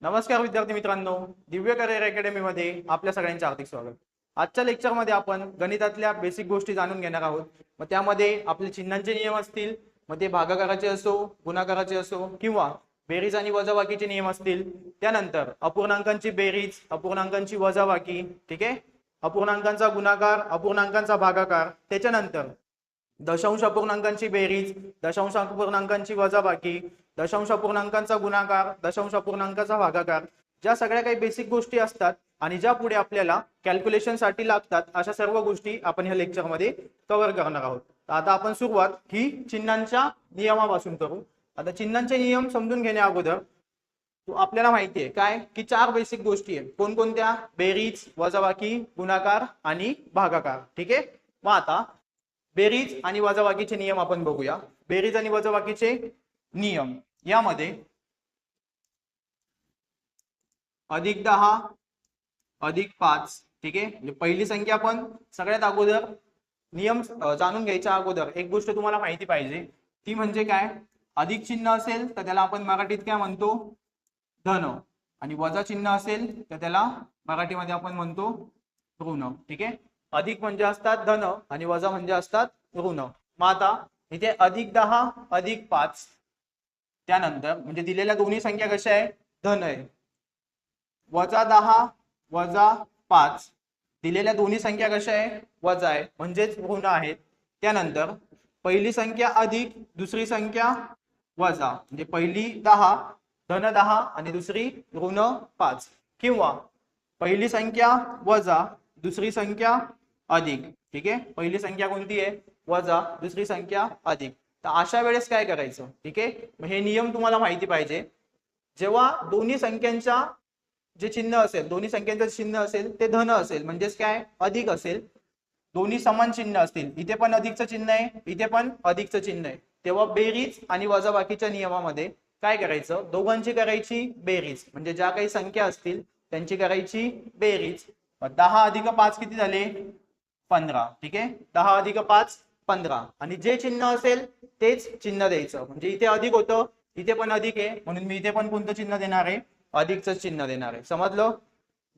नमस्कार विद्यार्थी मित्रांनो, दिव्य करिअर अकॅडमी मध्ये आपल्या सगळ्यांचे हार्दिक स्वागत। आजच्या लेक्चर मध्ये आपण गणितातल्या बेसिक गोष्टी जाणून घेणार आहोत। मग त्यामध्ये आपले चिन्हांचे नियम असतील, मग ते भागाकाराचे असो, गुणाकाराचे असो किंवा बेरीज आणि वजाबाकीचे नियम असतील। त्यानंतर अपूर्णांकांची बेरीज, अपूर्णांकांची वजाबाकी, ठीक आहे, अपूर्णांकांचा गुणाकार, अपूर्णांकांचा भागाकार, त्याच्यानंतर दशांश अपूर्णांकांची बेरीज, दशांश अपूर्णांकांची वजाबाकी, दशांश अपूर्णांकांचा गुणाकार, दशांश अपूर्णांकांचा भागाकार, ज्या सगळ्या काही बेसिक गोष्टी असतात आणि ज्या पुढे आपल्याला कॅल्क्युलेशन साठी लागतात, अशा सर्व गोष्टी आपण ह्या लेक्चर मध्ये कव्हर करणार आहोत। तर आता आपण सुरुवात ही चिन्हांच्या नियमापासून करू। आता चिन्हांचे नियम समजून घेण्या अगोदर आपल्याला माहिती आहे काय की चार बेसिक गोष्टी आहेत। कोणकोणत्या? बेरीज, वजाबाकी, गुणाकार आणि भागाकार, ठीक आहे। मग आता बेरीज आणि वजाबाकीचे नियम आपण बघूया। बेरीज आणि वजाबाकीचे नियम यामध्ये +10 +5, ठीक आहे। म्हणजे पहिली संख्या आपण सगळ्यात अगोदर नियम जाणून घ्यायच्या अगोदर एक गोष्ट तुम्हाला माहिती पाहिजे, ती म्हणजे काय? अधिक चिन्ह असेल तर त्याला आपण मराठीत काय म्हणतो? धन, आणि वजा चिन्ह असेल तर त्याला मराठीमध्ये आपण म्हणतो ऋण, ठीक आहे। अधिक म्हणजे असतात धन आणि वजा म्हणजे असतात ऋण। मग आता इथे +10 +5, त्यानंतर म्हणजे दिलेल्या दोन्ही संख्या कशा आहे? धन आहे। -10 -5 दिलेल्या दोन्ही संख्या कशा आहे? वजा आहे, म्हणजेच ऋण आहेत। त्यानंतर पहिली संख्या अधिक, दुसरी संख्या वजा, म्हणजे पहिली 10 धन 10 आणि दुसरी ऋण 5, किंवा पहिली संख्या वजा, दुसरी संख्या अधिक, ठीक आहे। पहिली संख्या कोणती आहे? वजा, दुसरी संख्या अधिक। तर अशा वेळेस काय करायचं, ठीक आहे। मग हे नियम तुम्हाला माहिती पाहिजे। जेव्हा दोन्ही संख्यांच्या जे चिन्ह असेल, दोन्ही संख्यांचं चिन्ह असेल ते धन असेल, म्हणजेच काय? अधिक असेल, दोन्ही समान चिन्ह असतील, इथे पण अधिकचं चिन्ह आहे, इथे पण अधिकचं चिन्ह आहे, तेव्हा बेरीज आणि वजाबाकीच्या नियमामध्ये काय करायचं? दोघांची करायची बेरीज, म्हणजे ज्या काही संख्या असतील त्यांची करायची बेरीज। 10 + 5 किती झाले? 15, ठीक आहे। 10 + 5 15, आणि जे चिन्ह असेल तेच चिन्ह द्यायचं। म्हणजे इथे अधिक होतं, इथे पण अधिक आहे, म्हणून मी इथे पण कोणतं चिन्ह देणार आहे? अधिकचं चिन्ह देणार आहे। समजलं?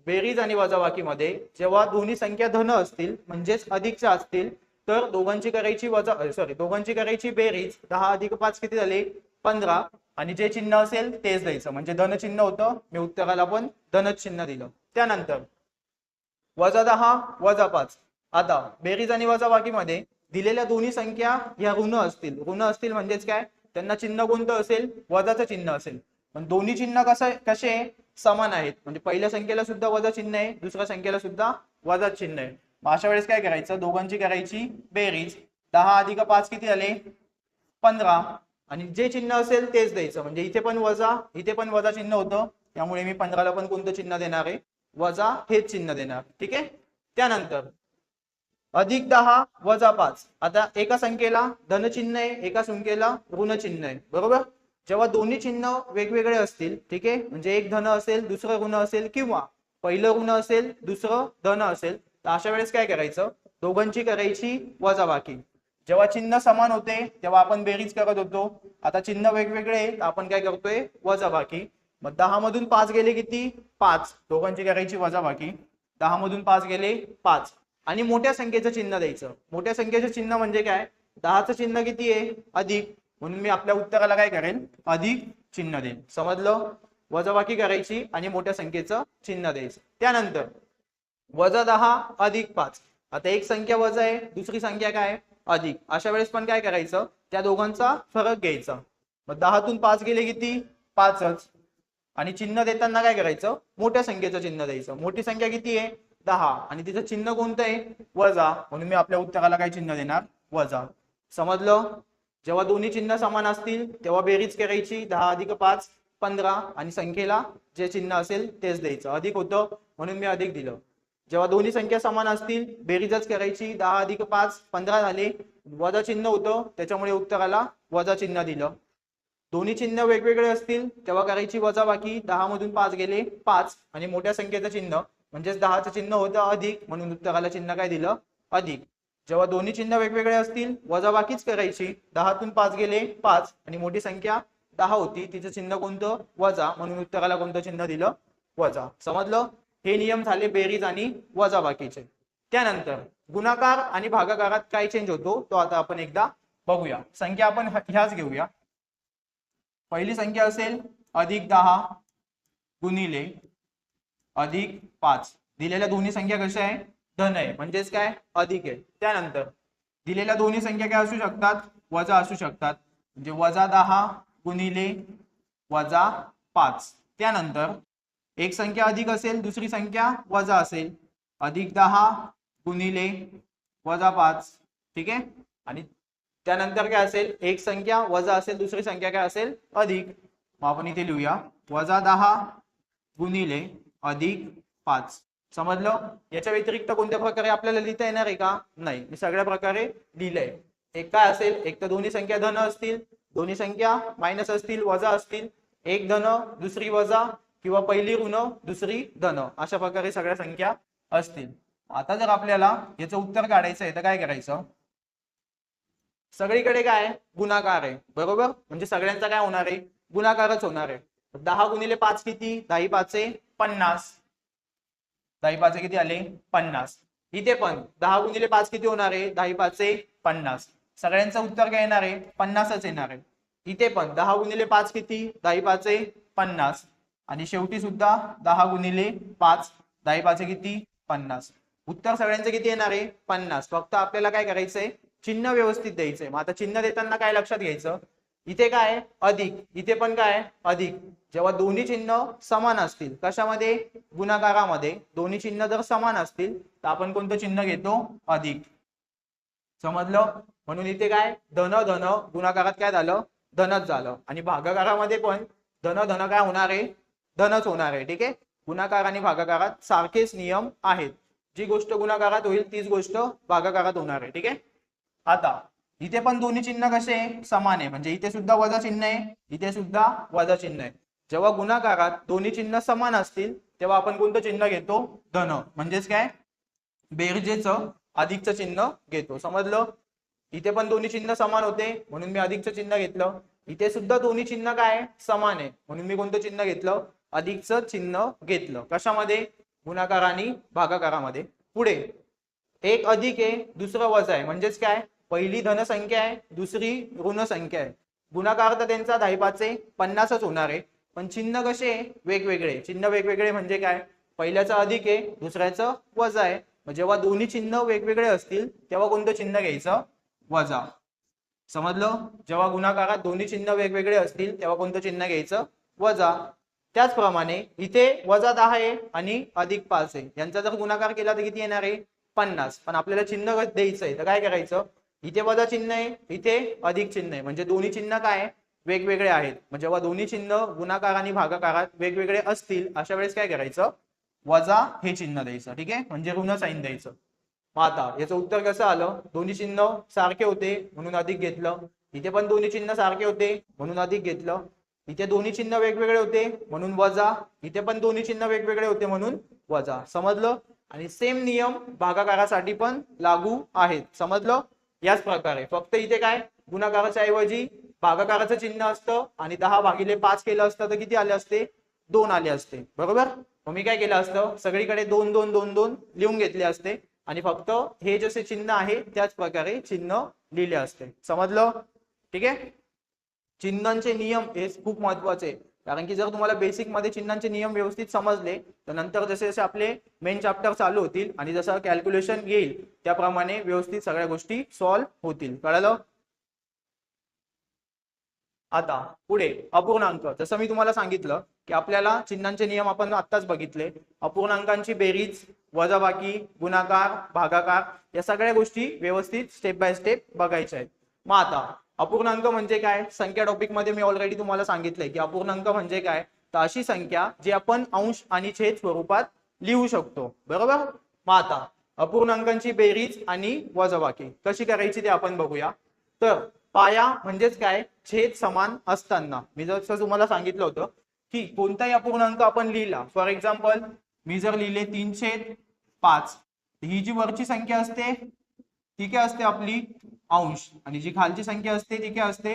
बेरीज आणि वजाबाकीमध्ये जेव्हा दोन्ही संख्या धन असतील, म्हणजेच अधिकच्या असतील, तर दोघांची करायची दोघांची करायची बेरीज। 10 + 5 किती झाले? 15, आणि जे चिन्ह असेल तेच द्यायचं। म्हणजे धन चिन्ह होतं, मी उत्तराला पण धनच चिन्ह दिलं। त्यानंतर -10 -5, आता बेरीज आणि वजाबाकीमध्ये दिलेल्या दोन्ही संख्या या ऋण असतील, ऋण असतील म्हणजेच काय? त्यांना चिन्ह कोणतं असेल? वजाचं चिन्ह असेल। पण दोन्ही चिन्ह कसे समान आहेत, म्हणजे पहिल्या संख्येला सुद्धा वजा चिन्ह आहे, दुसऱ्या संख्येला सुद्धा वजा चिन्ह आहे। मग अशा वेळेस काय करायचं? दोघांची करायची बेरीज। 10 + 5 किती झाले? 15, आणि जे चिन्ह असेल तेच द्यायचं। म्हणजे इथे पण वजा, इथे पण वजा चिन्ह होतं, त्यामुळे मी 15ला पण कोणतं चिन्ह देणार आहे? वजा हेच चिन्ह देणार, ठीक आहे। त्यानंतर +10 -5, आता एका संख्येला धन चिन्ह आहे, एका संख्येला ऋण चिन्ह आहे, बरोबर। जेव्हा दोन्ही चिन्ह वेगवेगळे असतील, ठीक आहे, म्हणजे एक धन असेल, दुसरं ऋण असेल, किंवा पहिलं ऋण असेल, दुसरं धन असेल, तर अशा वेळेस काय करायचं? दोघांची करायची वजाबाकी। जेव्हा चिन्ह समान होते तेव्हा आपण बेरीज करत होतो, आता चिन्ह वेगवेगळे आहे, आपण काय करतोय? वजाबाकी। मग 10 मधून 5 गेले किती? 5, दोघांची करायची वजाबाकी। 10 मधून 5 गेले 5, आणि मोठ्या संख्येचं चिन्ह द्यायचं। मोठ्या संख्येचं चिन्ह म्हणजे काय? 10चं चिन्ह किती आहे? अधिक, म्हणून मी आपल्या उत्तराला काय करेन? अधिक चिन्ह देईन। समजलं? वजाबाकी करायची आणि मोठ्या संख्येचं चिन्ह द्यायचं। त्यानंतर -10 + 5, आता एक संख्या वजा आहे, दुसरी संख्या काय? अधिक। अशा वेळेस पण काय करायचं? त्या दोघांचा फरक घ्यायचा। मग 10तून 5 गेले किती? 5च, आणि चिन्ह देताना काय करायचं? मोठ्या संख्येचं चिन्ह द्यायचं। मोठी संख्या किती आहे? 10, आणि तिचं चिन्ह कोणतं आहे? वजा, म्हणून मी आपल्या उत्तराला काय चिन्ह देणार? वजा। समजलं? जेव्हा दोन्ही चिन्ह समान असतील तेव्हा बेरीज करायची। 10 + 5 15, आणि संख्येला जे चिन्ह असेल तेच द्यायचं। अधिक होतं म्हणून मी अधिक दिलं। जेव्हा दोन्ही संख्या समान असतील बेरीजच करायची। 10 + 5 15 झाले, वजा चिन्ह होतं त्याच्यामुळे उत्तराला वजा चिन्ह दिलं। दोन्ही चिन्ह वेगवेगळे असतील तेव्हा करायची वजाबाकी। 10 मधून 5 गेले 5, आणि मोठ्या संख्येचं चिन्ह म्हणजेच 10चं चिन्ह होतं अधिक, म्हणून उत्तराला चिन्ह काय दिलं? अधिक। जेव्हा दोन्ही चिन्ह वेगवेगळे असतील वजाबाकीच करायची। 10तून 5 गेले 5, आणि मोठी संख्या 10 होती तिचं चिन्ह कोणतं वजा, म्हणून उत्तराला कोणतं चिन्ह दिलं वजा. समजलं? हे नियम झाले बेरीज आणि वजाबाकीचे. त्यानंतर गुणाकार आणि भागाकारात काय चेंज होतो तो आता आपण एकदा बघूया. संख्या आपण ह्याच घेऊया. पहिली संख्या असेल +10 गुणिले +5. दिलेल्या दोन्ही संख्या कशा आहे? धन आहे, म्हणजेच काय अधिक आहे. त्यानंतर दिलेल्या दोन्ही संख्या काय असू शकतात? वजा असू शकतात, म्हणजे +10 गुणिले +5. त्यानंतर एक संख्या अधिक असेल, दुसरी संख्या वजा असेल. +10 गुणिले +5. ठीक आहे. आणि त्यानंतर काय असेल? एक संख्या वजा असेल, दुसरी संख्या काय असेल? अधिक. मग आपण इथे लिहूया +10 गुणिले +5. समजलं? याच्या व्यतिरिक्त कोणत्या प्रकारे आपल्याला लिहिता येणार आहे का? नाही, मी सगळ्या प्रकारे लिहिलंय. एक काय असेल? एक तर दोन्ही संख्या धन असतील, दोन्ही संख्या मायनस असतील, वजा असतील. एक धन दुसरी वजा, किंवा पहिली ऋण दुसरी धन, अशा प्रकारे सगळ्या संख्या असतील. आता जर आपल्याला याचं उत्तर काढायचं आहे तर काय करायचं? सगळीकडे काय गुणाकार आहे, बरोबर? म्हणजे सगळ्यांचा काय होणार आहे? गुणाकारच होणार आहे. 10 गुणिले 5 किती? 10 5 50. 10 5 किती आले? 50. इथे पण 10 गुणिले 5 किती होणार आहे? 10 5 50. सगळ्यांचं उत्तर काय येणार आहे? 50च येणार आहे. इथे पण 10 गुणिले 5 किती? 10 5 50. आणि शेवटी सुद्धा 10 गुणिले 5, 10 5 किती? 50. उत्तर सगळ्यांचं किती येणार आहे? 50. फक्त आपल्याला काय करायचंय? चिन्ह व्यवस्थित द्यायचंय. मग आता चिन्ह देताना काय लक्षात घ्यायचं? इथे काय अधिक, इथे पण काय अधिक. जेव्हा दोन्ही चिन्ह समान असतील, कशामध्ये? गुणाकारामध्ये. दोन्ही चिन्ह जर समान असतील तर आपण कोणतं चिन्ह घेतो? अधिक. समजलं? म्हणून इथे काय धन धन, गुणाकारात काय झालं? धनच झालं. आणि भागाकारामध्ये पण धन धन काय होणार आहे? धनच होणार आहे. ठीक आहे. गुणाकार आणि भागाकारात सारखेच नियम आहेत. जी गोष्ट गुणाकारात होईल तीच गोष्ट भागाकारात होणार आहे. ठीक आहे. आता इथे पण दोन्ही चिन्ह कसे समान आहे, म्हणजे इथे सुद्धा वजा चिन्ह आहे, इथे सुद्धा वजा चिन्ह आहे. जेव्हा गुणाकारात दोन्ही चिन्ह समान असतील तेव्हा आपण कोणतं चिन्ह घेतो? धन. म्हणजेच काय? बेरजेचं अधिकचं चिन्ह घेतो. समजलं? इथे पण दोन्ही चिन्ह समान होते म्हणून मी अधिकचं चिन्ह घेतलं. इथे सुद्धा दोन्ही चिन्ह काय समान आहे म्हणून मी कोणतं चिन्ह घेतलं? अधिकचं चिन्ह घेतलं. कशामध्ये? गुणाकार आणि भागाकारामध्ये. पुढे एक अधिक आहे, दुसरं वजा आहे, म्हणजेच काय? पहिली धन संख्या आहे, दुसरी ऋण संख्या आहे. गुणाकार तर त्यांचा 10 5 50च होणार आहे, पण चिन्ह कसे वेगवेगळे. चिन्ह वेगवेगळे म्हणजे काय? पहिल्याचं अधिक आहे, दुसऱ्याचं वजा आहे. मग जेव्हा दोन्ही चिन्ह वेगवेगळे असतील तेव्हा कोणतं चिन्ह घ्यायचं? वजा. समजलं? जेव्हा गुणाकारात दोन्ही चिन्ह वेगवेगळे असतील तेव्हा कोणतं चिन्ह घ्यायचं? वजा. त्याचप्रमाणे इथे -10 आहे आणि +5 आहे, यांचा जर गुणाकार केला तर किती येणार आहे? 50. पण आपल्याला चिन्ह द्यायचंय तर काय करायचं? इथे वजा चिन्ह आहे, इथे अधिक चिन्ह आहे, म्हणजे दोन्ही चिन्ह काय वेगवेगळे आहेत. म्हणजे जेव्हा दोन्ही चिन्ह गुणाकार आणि भागाकारात वेगवेगळे असतील अशा वेळेस काय करायचं? वजा हे चिन्ह द्यायचं. ठीक आहे. म्हणजे ऋण साइन द्यायचं. मग आता याचं उत्तर कसं आलं? दोन्ही चिन्ह सारखे होते म्हणून अधिक घेतलं. इथे पण दोन्ही चिन्ह सारखे होते म्हणून अधिक घेतलं. इथे दोन्ही चिन्ह वेगवेगळे होते म्हणून वजा. इथे पण दोन्ही चिन्ह वेगवेगळे होते म्हणून वजा. समजलं? आणि सेम नियम भागाकारासाठी पण लागू आहेत. समजलं? याच प्रकारे फक्त इथे काय गुणाकाराच्या ऐवजी भागाकाराचं चिन्ह असतं आणि 10 भागिले 5 केलं असतं तर किती आले असते? 2 आले असते. बरोबर? मग मी काय केलं असतं? सगळीकडे 2 2 2 2 लिहून घेतले असते आणि फक्त हे जसे चिन्ह आहे त्याच प्रकारे चिन्ह लिहिले असते. समजलं? ठीक आहे. चिन्हांचे नियम हे खूप महत्वाचे, कारण की जर तुम्हाला बेसिक मध्ये चिन्हांचे नियम व्यवस्थित समजले तर नंतर जसे जसे आपले मेन चॅप्टर चालू होतील आणि जसं कॅल्क्युलेशन येईल त्याप्रमाणे व्यवस्थित सगळ्या गोष्टी सॉल्व्ह होतील. कळलं? आता पुढे अपूर्णांक. जसं मी तुम्हाला सांगितलं की आपल्याला चिन्हांचे नियम आपण आत्ताच बघितले. अपूर्णांकांची बेरीज, वजाबाकी, गुणाकार, भागाकार या सगळ्या गोष्टी व्यवस्थित स्टेप बाय स्टेप बघायच्या आहेत. मग आता अपूर्णांक म्हणजे काय? संख्या टॉपिक मध्ये मी ऑलरेडी तुम्हाला सांगितलंय की अपूर्णांक म्हणजे काय? तर अशी संख्या जी आपण अंश आणि छेद स्वरूपात लिहू शकतो. बरोबर? मग आता अपूर्णांकांची बेरीज आणि वजाबाकी कशी करायची ते आपण बघूया. तर पाया म्हणजेच काय? छेद समान असताना. मी जसं तुम्हाला सांगितलं होतं की कोणताही अपूर्णांक आपण लिहिला, फॉर एक्झाम्पल मी जर लिहिले 3/5, ही जी वरची संख्या असते ती काय असते? आपली अंश. आणि जी खालची संख्या असते ती काय असते?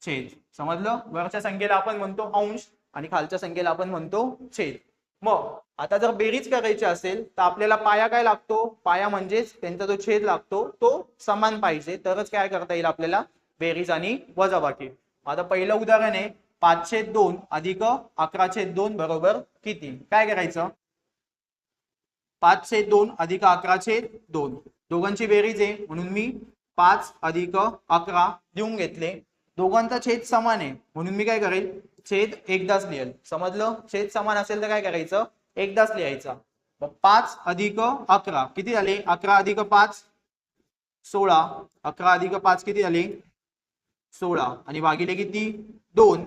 छेद. समजलं? वरच्या संख्येला आपण म्हणतो अंश आणि खालच्या संख्येला आपण म्हणतो छेद. मग आता जर बेरीज करायची असेल तर आपल्याला पाया काय लागतो? पाया म्हणजेच त्यांचा जो छेद लागतो तो समान पाहिजे, तरच काय करता येईल आपल्याला बेरीज आणि वजाबाकी. आता पहिलं उदाहरण आहे 5/2 अधिक 11/2 बरोबर किती? काय करायचं? 5/2 अधिक 11/2 दोघांची बेरीज आहे म्हणून मी 5 अधिक 11 लिहून घेतले. दोघांचा छेद समान आहे म्हणून मी काय करेल? छेद एकदाच लिहेल. समजलं? छेद समान असेल तर काय करायचं? एकदाच लिहायचा. 5 अधिक 11 किती झाले? 11 अधिक 5 16. 11 अधिक 5 किती झाले? 16 आणि भागिले किती? 2.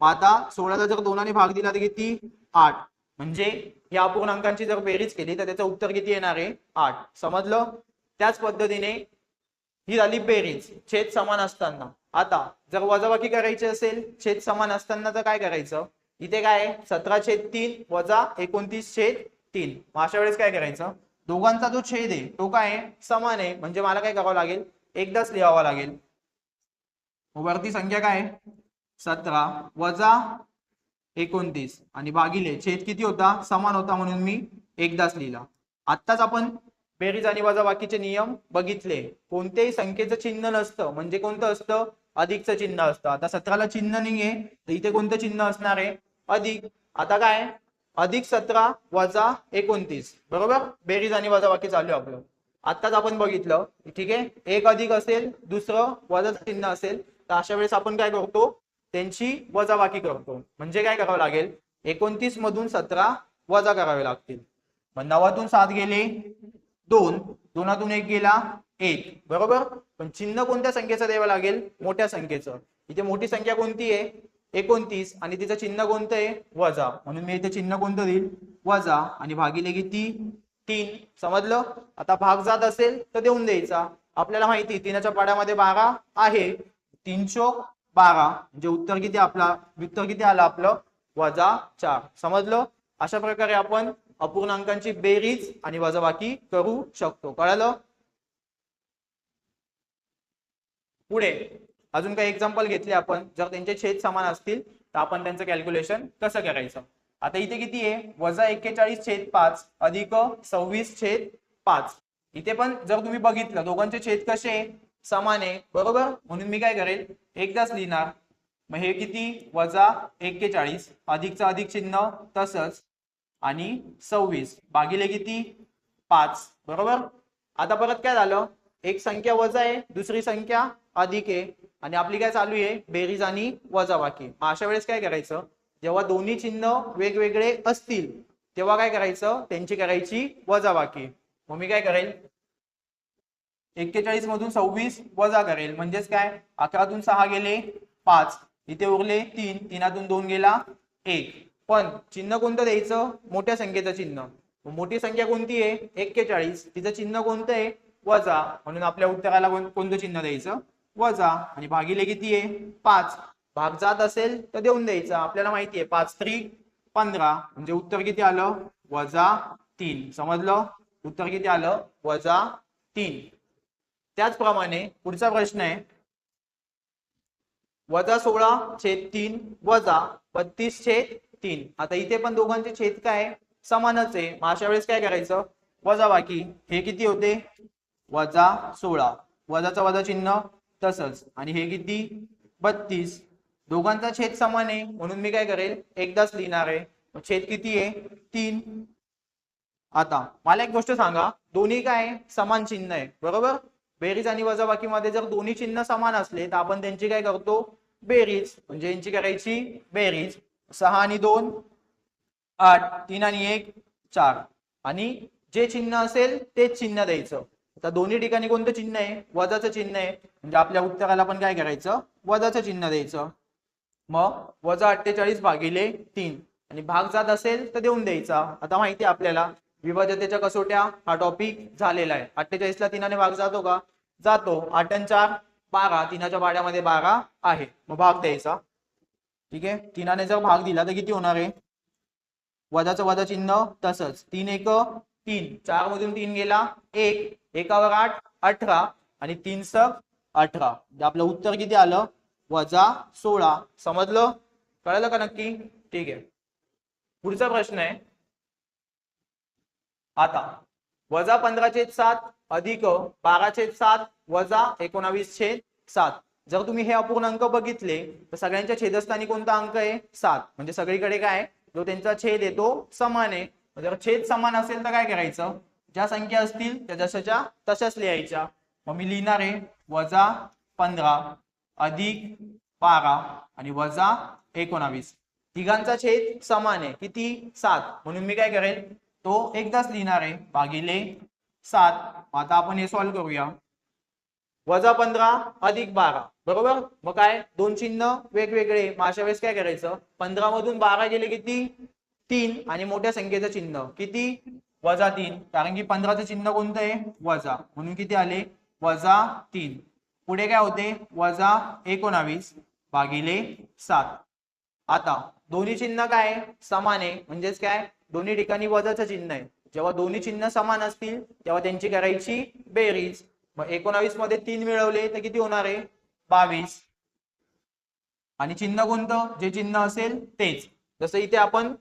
आता 16ला जर 2ने भाग दिला तर किती? 8. म्हणजे या अपूर्णांकांची जर बेरीज केली तर त्याचं उत्तर किती येणार आहे? 8. समजलं? त्याच पद्धतीने ही झाली बेरीज छेद समान असताना. आता जर वजाबाकी करायची असेल छेद समान असताना तर काय करायचं? इथे काय आहे? 17/3 वजा 29/3. अशा वेळेस काय करायचं? दोघांचा जो छेद आहे तो काय आहे? समान आहे म्हणजे मला काय करावं लागेल? एकदाच लिहावा लागेल. वरती संख्या काय आहे? 17 वजा 29 आणि भागिले छेद किती होता? समान होता म्हणून मी एकदाच लिहिला. आत्ताच आपण बेरीज आणि वजाबाकीचे नियम बघितले. कोणत्याही संख्येचं चिन्ह नसतं म्हणजे कोणतं असतं? अधिकचं चिन्ह असतं. आता 17ला चिन्ह नाहीये तर इथे कोणतं चिन्ह असणार आहे? अधिक. आता काय? अधिक 17 वजा 29 बरोबर बेरीज आणि वजाबाकी चालू आपलं. आत्ताच आपण बघितलं ठीक आहे. एक अधिक असेल दुसरं वजा चिन्ह असेल तर अशा वेळेस आपण काय करतो? त्यांची वजाबाकी करतो. म्हणजे काय करावं लागेल? 29 मधून 17 वजा करावे लागतील. मग 9तून 7 गेले 2, 2तून 1 गेला 1 बरोबर. पण चिन्ह कोणत्या संख्येचं द्यावं लागेल? मोठ्या संख्येचं. इथे मोठी संख्या कोणती आहे? 29 आणि तिचं चिन्ह कोणतं आहे? वजा. म्हणून मी इथे चिन्ह कोणतं देईल? वजा आणि भागिले किती? 3. समजलं? आता भाग जात असेल तर देऊन द्यायचा. आपल्याला माहिती 3च्या पाड्यामध्ये 12 आहे. 3/12 म्हणजे उत्तर किती आपला? उत्तर किती आलं आपलं? -4. समजलं? अशा प्रकारे आपण अपूर्णांकांची बेरीज आणि वजाबाकी करू शकतो. कळलं? पुढे अजून काही एक्झाम्पल घेतले आपण. जर त्यांचे छेद समान असतील तर आपण त्यांचं कॅल्क्युलेशन कसं करायचं? आता इथे किती आहे? -41/5 अधिक 26/5. इथे पण जर तुम्ही बघितलं दोघांचे छेद कसे समान आहे बरोबर. म्हणून मी काय करेल? एकदाच लिहिणार. मग हे किती? -41 अधिकचं अधिक चिन्ह तसंच आणि 26 भागिले किती? 5 बरोबर. आता परत काय झालं? एक संख्या वजा आहे दुसरी संख्या अधिक आहे आणि आपली काय चालू आहे? बेरीज आणि वजाबाकी. अशा वेळेस काय करायचं? जेव्हा दोन्ही चिन्ह वेगवेगळे असतील तेव्हा काय करायचं? त्यांची करायची वजाबाकी. मग मी काय करेल? 41 मधून 26 वजा करेल म्हणजेच काय? 11तून 6 गेले 5, इथे उरले 3, 3तून 2 गेला 1. पण चिन्ह कोणतं द्यायचं? मोठ्या संख्येचं चिन्ह. मोठी संख्या कोणती आहे? 41. तिचं चिन्ह कोणतं आहे? वजा. म्हणून आपल्या उत्तराला कोणतं चिन्ह द्यायचं? वजा. आणि भागिले किती आहे? 5. भाग जात असेल तर देऊन द्यायचा. आपल्याला माहिती आहे 5×3 15 म्हणजे उत्तर किती आलं? -3. समजलं? उत्तर किती आलं? -3. त्याचप्रमाणे पुढचा प्रश्न आहे -16/3 वजा 32/3. आता इथे पण दोघांचे छेद काय समानच आहे. मग अशा वेळेस काय करायचं? वजाबाकी. हे किती होते? -16 वजाचा वजा चिन्ह तसंच आणि हे किती? 32. दोघांचा छेद समान आहे म्हणून मी काय करेल? एकदाच लिहिणार आहे. छेद किती आहे? 3. आता मला एक गोष्ट सांगा, दोन्ही काय समान चिन्ह आहे बरोबर. बेरीज आणि वजाबाकी मध्ये जर दोन्ही चिन्ह समान असले तर आपण त्यांची काय करतो? बेरीज. म्हणजे यांची करायची बेरीज. 6 आणि 2 8, 3 आणि 1 4 आणि जे चिन्ह असेल तेच चिन्ह द्यायचं. आता दोन्ही ठिकाणी कोणतं चिन्ह आहे? वजाचं चिन्ह आहे म्हणजे आपल्या उत्तराला पण काय करायचं? वजाचं चिन्ह द्यायचं. मग -48 भागिले 3 आणि भाग जात असेल तर देऊन द्यायचा. आता माहिती आहे आपल्याला विभाज्यतेच्या कसोट्या हा टॉपिक झालेला आहे. 48ला 3ने भाग जातो का? जातो. 8 आणि 4 12, 3च्या पाड्यामध्ये 12 आहे. मग भाग द्यायचा. ठीक आहे. 3ने जर भाग दिला तर किती होणार आहे? वजाचं वजा चिन्ह तसंच. 3 1 3, 4 मधून 3 गेला 1, 1 वर 8 18 आणि 3 स 18. आपलं उत्तर किती आलं? वजा 16. समजलं? कळलं का नक्की? ठीक आहे. पुढचा प्रश्न आहे आता वजा 15/7 अधिक 12/7 वजा 19/7. जर तुम्ही हे अपूर्णांक बघितले तर सगळ्यांच्या छेदस्थानी कोणता अंक आहे? 7. म्हणजे सगळीकडे काय जो त्यांचा छेद आहे तो समान आहे. जर छेद समान असेल तर काय करायचं? ज्या संख्या असतील त्या जशाच्या तशाच लिहायच्या. मग मी लिहिणार आहे वजा 15 अधिक 12 आणि वजा 19. तिघांचा छेद समान आहे किती? 7. म्हणून मी काय करेल तो एकदाच लिहिणार आहे भागिले 7. आता आपण हे सॉल्व्ह करूया. वजा 15 अधिक 12 बरोबर. मग काय दोन चिन्ह वेगवेगळे. मग अशा वेळेस काय करायचं? 15 मधून 12 गेले किती? 3. आणि मोठ्या संख्येचं चिन्ह किती? वजा 3. कारण की 15चं चिन्ह कोणतं आहे? वजा. म्हणून किती आले? वजा 3. पुढे काय होते? वजा 19 भागिले 7. आता दोन्ही चिन्ह काय समान आहे म्हणजेच काय दोन्ही ठिकाणी वजाचं चिन्ह आहे. जेव्हा दोन्ही चिन्ह समान असतील तेव्हा त्यांची करायची बेरीज. मग 19 मध्ये 3 मिळवले तर किती होणार आहे? 22. आणि चिन्ह कोणतं? जे चिन्ह असेल तेच. जसं इथे आपण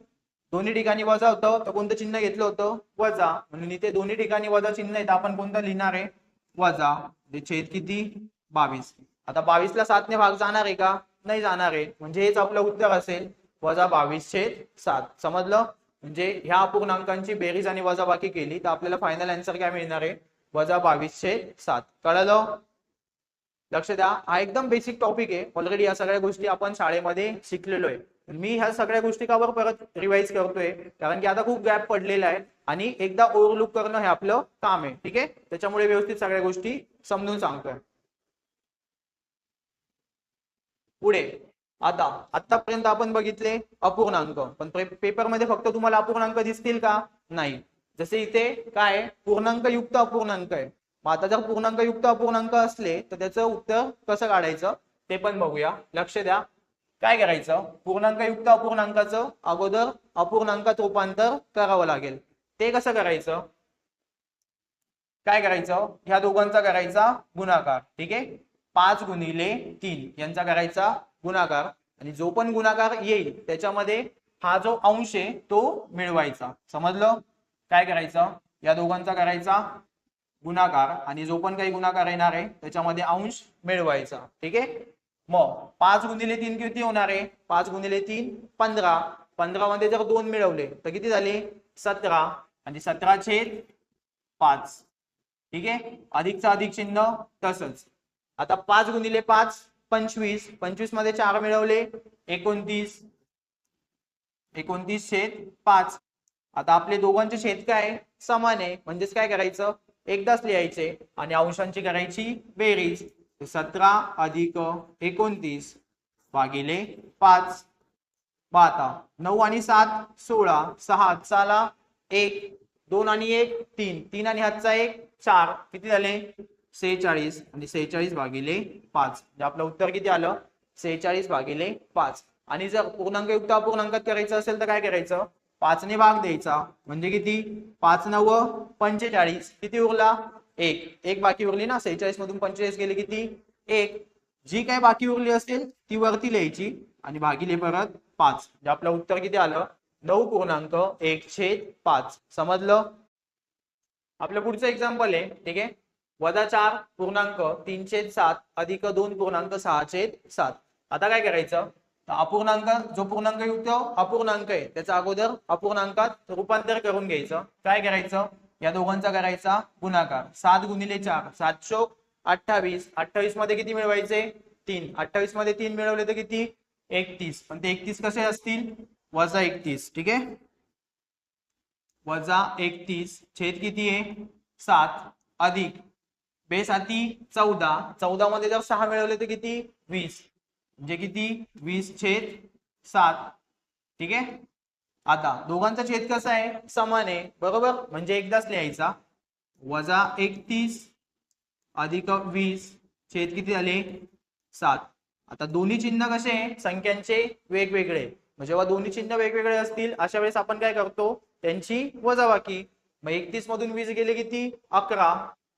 दोन्ही ठिकाणी वजा होतं तर कोणतं चिन्ह घेतलं होतं? वजा. म्हणून इथे दोन्ही ठिकाणी वजा चिन्ह आहे तर आपण कोणतं लिहिणार आहे? वजा. छेद किती? 22. आता 22 ला 7 ने भाग जाणार आहे का? नाही जाणार आहे. म्हणजे हेच आपलं उत्तर असेल वजा 22/7. समजलं? म्हणजे ह्या अपूर्णांकांची बेरीज आणि वजाबाकी केली तर आपल्याला फायनल आन्सर काय मिळणार आहे? वजा 22/7. कळलं? लक्ष द्या. हा एकदम बेसिक टॉपिक आहे. ऑलरेडी या सगळ्या गोष्टी आपण शाळेमध्ये शिकलेलो आहे. मी ह्या सगळ्या गोष्टी कावर परत रिवाइज करतोय कारण की आता खूप गॅप पडलेला आहे आणि एकदा ओव्हरलुक करणं हे आपलं काम आहे. ठीक आहे. त्याच्यामुळे व्यवस्थित सगळ्या गोष्टी समजून सांगतोय. पुढे आता आतापर्यंत आपण बघितले अपूर्णांक. पण पेपरमध्ये फक्त तुम्हाला अपूर्णांक दिसतील का? नाही. जसे इथे काय पूर्णांक युक्त अपूर्णांक आहे. मग आता जर पूर्णांक युक्त अपूर्णांक असले तर त्याचं उत्तर कसं काढायचं ते पण बघूया. लक्ष द्या. काय करायचं? पूर्णांक युक्त अपूर्णांकाचं अगोदर अपूर्णांकात रूपांतर करावं लागेल. ते कसं करायचं? काय करायचं? ह्या दोघांचा करायचा गुणाकार. ठीक आहे. 5 गुणिले 3 यांचा करायचा गुणाकार आणि जो पण गुणाकार येईल त्याच्यामध्ये हा जो अंश आहे तो मिळवायचा. समजलं? काय करायचं? या दोघांचा करायचा गुणाकार आणि जो पण काही गुणाकार येणार आहे त्याच्यामध्ये अंश मिळवायचा. ठीक आहे. मग 5 गुणिले 3 किती होणार आहे? 5 गुणिले 3 15. 15 मध्ये जर 2 मिळवले तर किती झाले? 17. आणि 17/5. ठीक आहे. अधिकचं अधिक चिन्ह तसंच. आता 5 गुणिले 5 25. 25 मध्ये 4 मिळवले 29. 29/5. आता आपले दोघांचे छेद काय समान आहे म्हणजेच काय करायचं? एकदाच लिहायचे आणि अंशांची करायची बेरीज. 17 अधिक 29 भागिले 5. 9 आणि 7 16. 6 हातचाला 1. 2 आणि 1 3. 3 आणि हातचा 1 4. किती झाले? 46. आणि 46 भागिले 5. म्हणजे आपलं उत्तर किती आलं? 46/5. आणि जर पूर्णांक युक्त अपूर्णांकात करायचं असेल तर काय करायचं? 5 ने भाग द्यायचा. म्हणजे किती? 5 9 45. किती उरला? 1. 1 बाकी उरली ना. 46 मधून 45 गेले किती? 1. जी काय बाकी उरली असेल ती वरती लिहायची आणि भागिले परत 5. म्हणजे आपलं उत्तर किती आलं? 9.1/5. समजलं? आपलं पुढचं एक्झाम्पल आहे. ठीक आहे. वजा 4.3/7 अधिक 2.6/7. आता काय करायचं? अपूर्णांक जो पूर्णांक युक्त अपूर्णांक आहे त्याचा अगोदर अपूर्णांकात रूपांतर करून घ्यायचं. काय करायचं? या दोघांचा करायचा गुणाकार. 7 गुणिले 4 728. 28 मध्ये किती मिळवायचे? 3. 28 मध्ये 3 मिळवले तर किती? 31. पण ते 31 कसे असतील? वजा 31. ठीक आहे. वजा 31. छेद किती आहे? 7 अधिक बेसाती 14. 14 मध्ये जर 6 मिळवले तर किती? 20. म्हणजे किती? 20/7. ठीक आहे. आता दोघांचा छेद कसा आहे? समान आहे बरोबर. म्हणजे एकदाच लिहायचा. वजा 31 अधिक 20. छेद किती झाले? 7. आता दोन्ही चिन्ह कसे आहे? संख्यांचे वेगवेगळे. जेव्हा दोन्ही चिन्ह वेगवेगळे असतील अशा वेळेस आपण काय करतो? त्यांची वजाबाकी. मग 31 मधून 20 गेले किती? 11.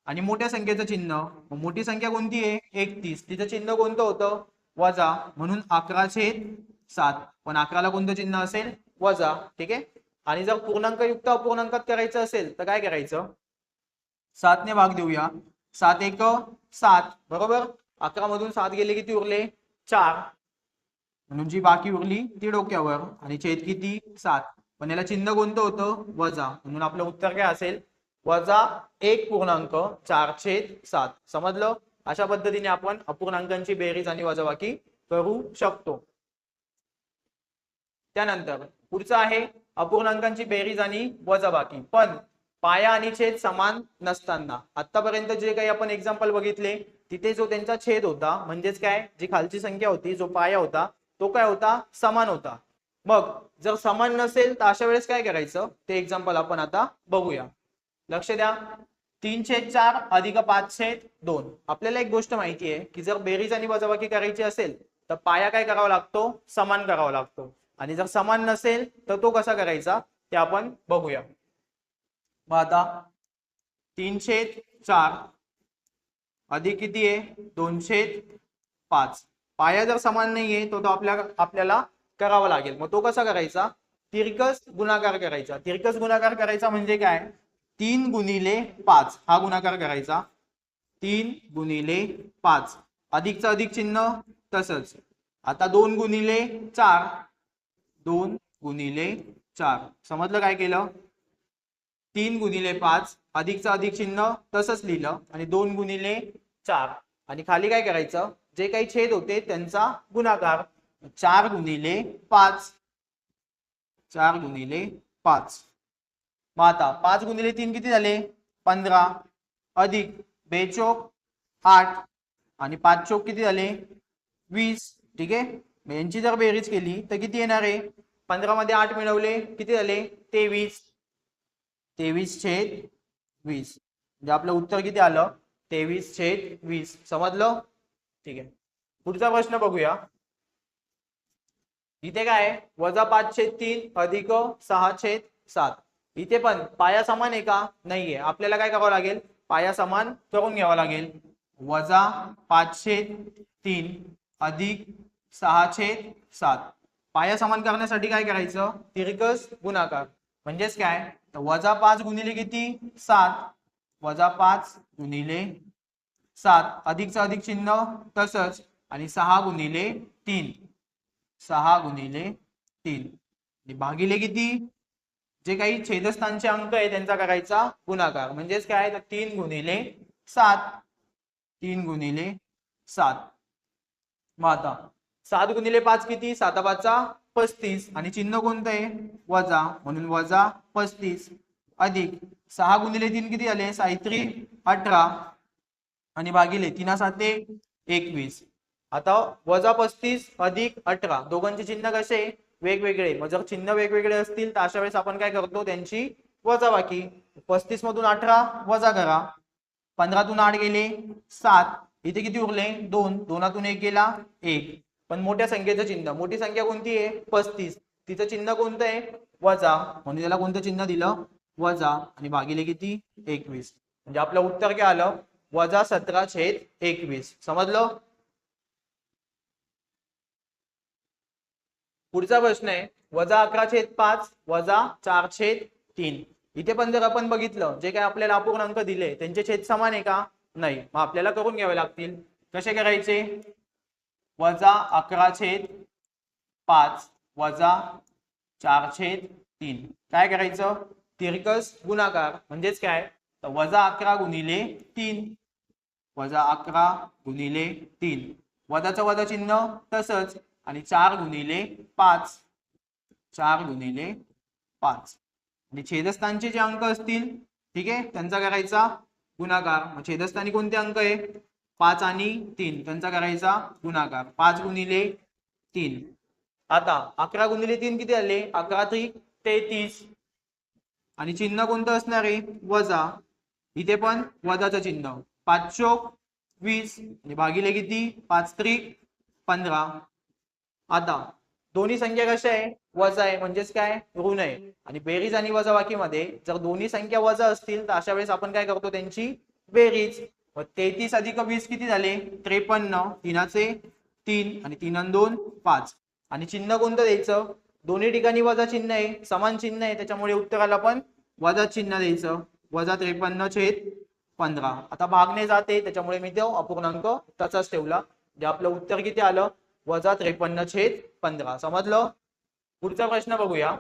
आणि मोठ्या संख्येचं चिन्ह. मोठी संख्या कोणती आहे? 31. तिचं चिन्ह कोणतं होतं? वजा म्हणून 11/7. पण 11ला कोणतं चिन्ह असेल? वजा. ठीक आहे. आणि जर पूर्णांक युक्त अपूर्णांकात करायचं असेल तर काय करायचं? 7 ने भाग देऊया. 7 एक 7 बरोबर. 11 मधून 7 गेले किती उरले? 4. म्हणून जी बाकी उरली ती डोक्यावर आणि छेद किती? 7. पण याला चिन्ह कोणतं होतं? वजा. म्हणून आपलं उत्तर काय असेल? वजा 1.4/7. समजलं? अशा पद्धतीने आपण अपूर्णांकांची बेरीज आणि वजाबाकी करू शकतो. त्यानंतर पुढचं आहे अपूर्णांकांची बेरीज आणि वजाबाकी. पण पाया आणि छेद समान नसताना. आतापर्यंत जे काही आपण एक्झाम्पल बघितले तिथे जो त्यांचा छेद होता म्हणजेच काय, जी खालची संख्या होती, जो पाया होता तो काय होता? समान होता. मग जर समान नसेल तर अशा वेळेस काय करायचं ते एक्झाम्पल आपण आता बघूया. लक्ष द्या. 3/4 अधिक 5/2. आपल्याला एक गोष्ट माहिती आहे की जर बेरीज आणि वजाबाकी करायची असेल तर पाया काय करावा लागतो? समान करावा लागतो. आणि जर समान नसेल तर तो कसा करायचा ते आपण बघूया. मग आता 3/4 अधिक किती आहे? 2/5. पाया जर समान नाहीये तो आपल्याला करावा लागेल. मग तो कसा करायचा? तिरकस गुणाकार करायचा. तिरकस गुणाकार करायचा म्हणजे काय? 3 गुणिले 5 हा गुणाकार करायचा. 3 गुणिले 5 अधिकचं अधिक चिन्ह तसंच. आता 2 गुणिले 4 2 गुणिले 4. समजलं काय केलं? 3 गुणिले 5 अधिकचं अधिक चिन्ह तसंच लिहिलं आणि 2 गुणिले 4 आणि खाली काय करायचं? जे काही छेद होते त्यांचा गुणाकार. 4 गुणिले 5 4 गुणिले 5. मग आता 5 गुणिले 3 किती झाले? 15 अधिक 2 चोक 8 आणि 5 चोक किती झाले? 20. ठीक आहे. यांची जर बेरीज केली तर किती येणार आहे? 15 मध्ये 8 मिळवले किती झाले? 23. 23/20. म्हणजे आपलं उत्तर किती आलं? 23/20. समजलं? ठीक आहे. पुढचा प्रश्न बघूया. इथे काय आहे? वजा 5/3 अधिक 6/7. इथे पण पाया समान आहे का? नाहीये. आपल्याला काय करावं लागेल? पाया समान करून घ्यावा लागेल. वजा 5/3 अधिक 6/7. पाया समान करण्यासाठी काय करायचं? तिरकस गुणाकार. म्हणजेच काय? तर वजा 5 गुणिले किती? 7. वजा 5 गुणिले 7 अधिकचं अधिक चिन्ह तसंच आणि 6 गुणिले 3 6 गुणिले 3 भागिले किती? जे काही छेदस्थानचे अंक आहे त्यांचा करायचा गुणाकार. म्हणजेच काय? तर 3 गुणिले 7 3 गुणिले 7. मग आता 7 गुणिले 5 किती? 7×5 = 35 आणि चिन्ह कोणतं आहे? वजा. म्हणून वजा 35 अधिक 6 गुणिले 3 किती झाले? 18 आणि भागिले 3×7 = 21. आता वजा 35 अधिक 18 दोघांचे चिन्ह कसे? वेगवेगळे. मग जर चिन्ह वेगवेगळे असतील तर अशा वेळेस आपण काय करतो? त्यांची वजाबाकी. 35 मधून 18 वजा करा. 15तून 8 गेले 7. इथे किती उरले? 2. 2तून 1 गेला 1. पण मोठ्या संख्येचं चिन्ह. मोठी संख्या कोणती आहे? 35. तिचं चिन्ह कोणतं आहे? वजा. म्हणून त्याला कोणतं चिन्ह दिलं? वजा. आणि भागिले किती? 21. म्हणजे आपलं उत्तर काय आलं? वजा 17/21. समजलं? पुढचा प्रश्न आहे वजा 11/5 वजा 4/3. इथे पण जर आपण बघितलं जे काय आपल्याला अपूर्णांक दिले त्यांचे छेद समान आहे का? नाही. मग आपल्याला करून घ्यावे लागतील. कसे करायचे? वजा 11/5 वजा 4/3. काय करायचं? तिरकस गुणाकार. म्हणजेच काय? तर वजा 11 गुणिले 3 वजा 11 गुणिले 3 वजाचं वजा चिन्ह तसंच आणि 4 गुणिले 5 4 गुणिले 5 आणि छेदस्थानचे जे अंक असतील ठीक आहे त्यांचा करायचा गुणाकार. मग छेदस्थानी कोणते अंक आहे? 5 आणि 3 त्यांचा करायचा गुणाकार. 5 गुणिले 3. आता 11 गुणिले 3 किती झाले? 11×3 = 33 आणि चिन्ह कोणतं असणार आहे? वजा. इथे पण वजाचं चिन्ह. 5 चोक 20 आणि भागिले किती? 5×3 = 15. आता दोन्ही संख्या कशा आहे? वजा आहे. म्हणजेच काय? ऋण आहे. आणि बेरीज आणि वजाबाकीमध्ये जर दोन्ही संख्या वजा असतील तर अशा वेळेस आपण काय करतो? त्यांची बेरीज. 33 अधिक 20 किती झाले? 53. 3 3 आणि 3 आणि 2 5. आणि चिन्ह कोणतं द्यायचं? दोन्ही ठिकाणी वजा चिन्ह आहे, समान चिन्ह आहे, त्याच्यामुळे उत्तराला पण वजा चिन्ह द्यायचं. वजा 53/15. आता भागणे जाते त्याच्यामुळे मी तो अपूर्णांक तसाच ठेवला. जे आपलं उत्तर किती आलं? वजा 53/15. समजलं? पुढचा प्रश्न बघूया.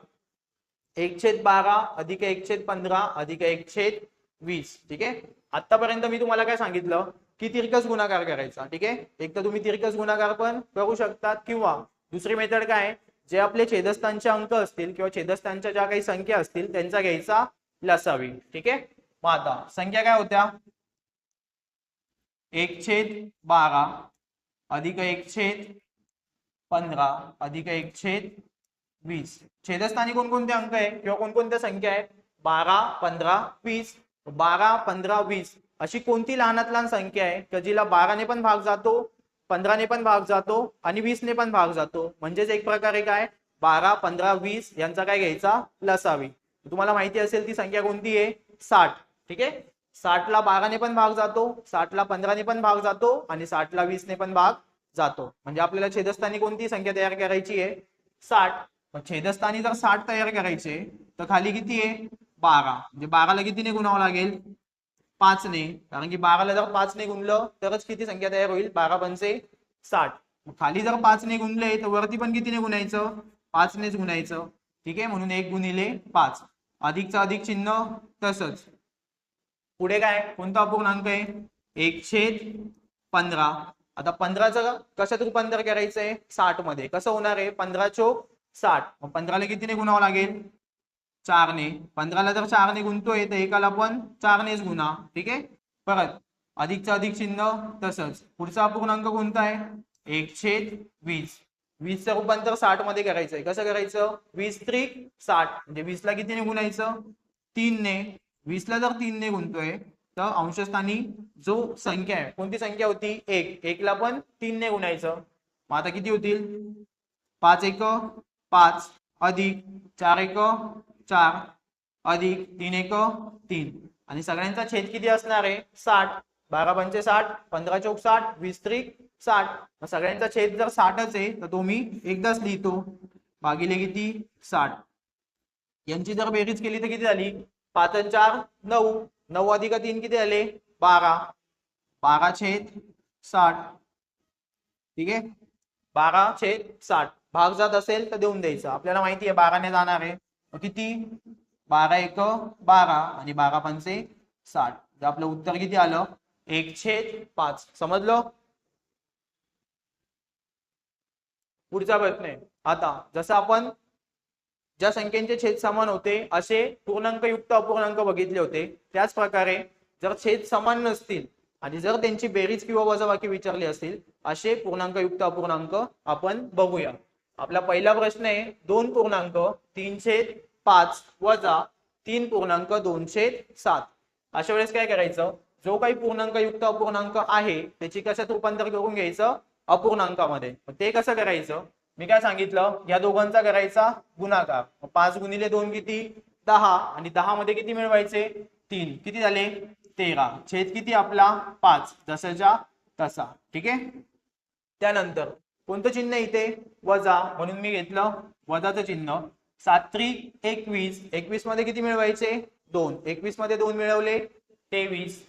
1/12 अधिक 1/15 अधिक 1/20. ठीक आहे. आतापर्यंत मी तुम्हाला काय सांगितलं की तिरकस गुणाकार करायचा. ठीक आहे. एक तर तुम्ही तिरकस गुणाकार पण करू शकतात किंवा दुसरी मेथड काय, जे आपले छेदस्थानचे अंक असतील किंवा छेदस्थानच्या ज्या काही संख्या असतील त्यांचा घ्यायचा लसावी. ठीक आहे. मग आता संख्या काय होत्या? 1/12 अधिक 1/15 अधिक 1/20. छेदस्थानी कोणकोणते अंक आहे किंवा कोणकोणत्या संख्या आहे? 12, 15, 20. 12, 15, 20 अशी कोणती लहानात लहान संख्या आहे की जिला 12 ने पण भाग जातो, 15 ने पण भाग जातो आणि 20 ने पण भाग जातो? म्हणजेच एक प्रकारे काय, 12, 15, 20 यांचा काय घ्यायचा? लसावी. तुम्हाला माहिती असेल ती संख्या कोणती आहे? 60. ठीक आहे. 60 ला 12 ने पण भाग जातो, 60 ला 15 ने पण भाग जातो आणि 60 ला 20 ने पण भाग जातो. म्हणजे आपल्याला छेदस्थानी कोणती संख्या तयार करायची आहे? 60. मग छेदस्थानी जर 60 तयार करायचे तर खाली किती आहे? 12. म्हणजे 12 ला कितीने गुणावं लागेल? 5 ने. कारण की 12 ला जर 5 ने गुणलं तरच किती संख्या तयार होईल? 12 पंचे 60. खाली जर 5 ने गुणले तर वरती पण कितीने गुणायचं? 5 नेच गुणायचं. ठीक आहे. म्हणून 1 गुणिले 5. अधिकचं अधिक चिन्ह तसंच. पुढे काय, कोणता अपूर्णांक आहे? 1/15. आता 15चं कशात रूपांतर करायचंय? 60 मध्ये. कसं होणार आहे? 15 चोक 60. मग 15 ला कितीने गुणावं लागेल? 4 ने. 15 ला जर 4 ने गुणतोय तर एकाला पण 4 नेच गुणा. ठीक आहे. परत अधिकचं अधिक चिन्ह तसंच. पुढचा अपूर्णांक कोणता आहे? 1/20. 20चं रूपांतर 60 मध्ये करायचंय. कसं करायचं? 20 त्रिक 60. म्हणजे 20 ला कितीने गुणायचं? 3 ने. 20 ला जर 3 ने गुणतोय तर अंशस्थानी जो संख्या आहे, कोणती संख्या होती? 1. 1 ला पण 3 ने गुणायचं. मग आता किती होतील? 5 1 5 अधिक 4 1 4 अधिक 3 1 3. आणि सगळ्यांचा छेद किती असणार आहे? 60. 12 पंचे 60, 15 चौक 60, 20 त्रिक 60. मग सगळ्यांचा छेद जर 60च आहे तर तो मी एकदाच लिहितो. भागिले किती? 60. यांची जर बेरीज केली तर किती झाली? 5 आणि 4 9. 9 अधिक 3 किती झाले? 12. 12/60. ठीक आहे. 12/60. भाग जात असेल तर देऊन द्यायचं. आपल्याला माहिती आहे 12 ने जाणार आहे. किती? 12 1 12 आणि 12 पंचे 60. तर आपलं उत्तर किती आलं? 1/5. समजलं? पुढचा प्रश्न आहे. आता जसं आपण ज्या संख्यांचे छेद समान होते असे पूर्णांक युक्त अपूर्णांक बघितले होते, त्याच प्रकारे जर छेद समान नसतील आणि जर त्यांची बेरीज किंवा वजाबाकी विचारली असेल असे पूर्णांक युक्त अपूर्णांक आपण बघूया. आपला पहिला प्रश्न आहे 2.3/5 वजा 3.2/7. अशा वेळेस काय करायचं? जो काही पूर्णांक युक्त अपूर्णांक आहे त्याची कशात रूपांतर करून घ्यायचं? अपूर्णांकामध्ये. ते कसं करायचं? मी काय सांगितलं? या दोघांचा करायचा गुणाकार. 5 गुणिले 2 किती? 10. आणि 10 मध्ये किती मिळवायचे? 3. किती झाले? 13. छेद किती आपला? 5. जसाच्या तसा. ठीक आहे. त्यानंतर कोणतं चिन्ह इथे? वजा. म्हणून मी घेतलं वजाचं चिन्ह. 7 त्रिक 21. 21 मध्ये किती मिळवायचे? 2. 21 मध्ये 2 मिळवले 23.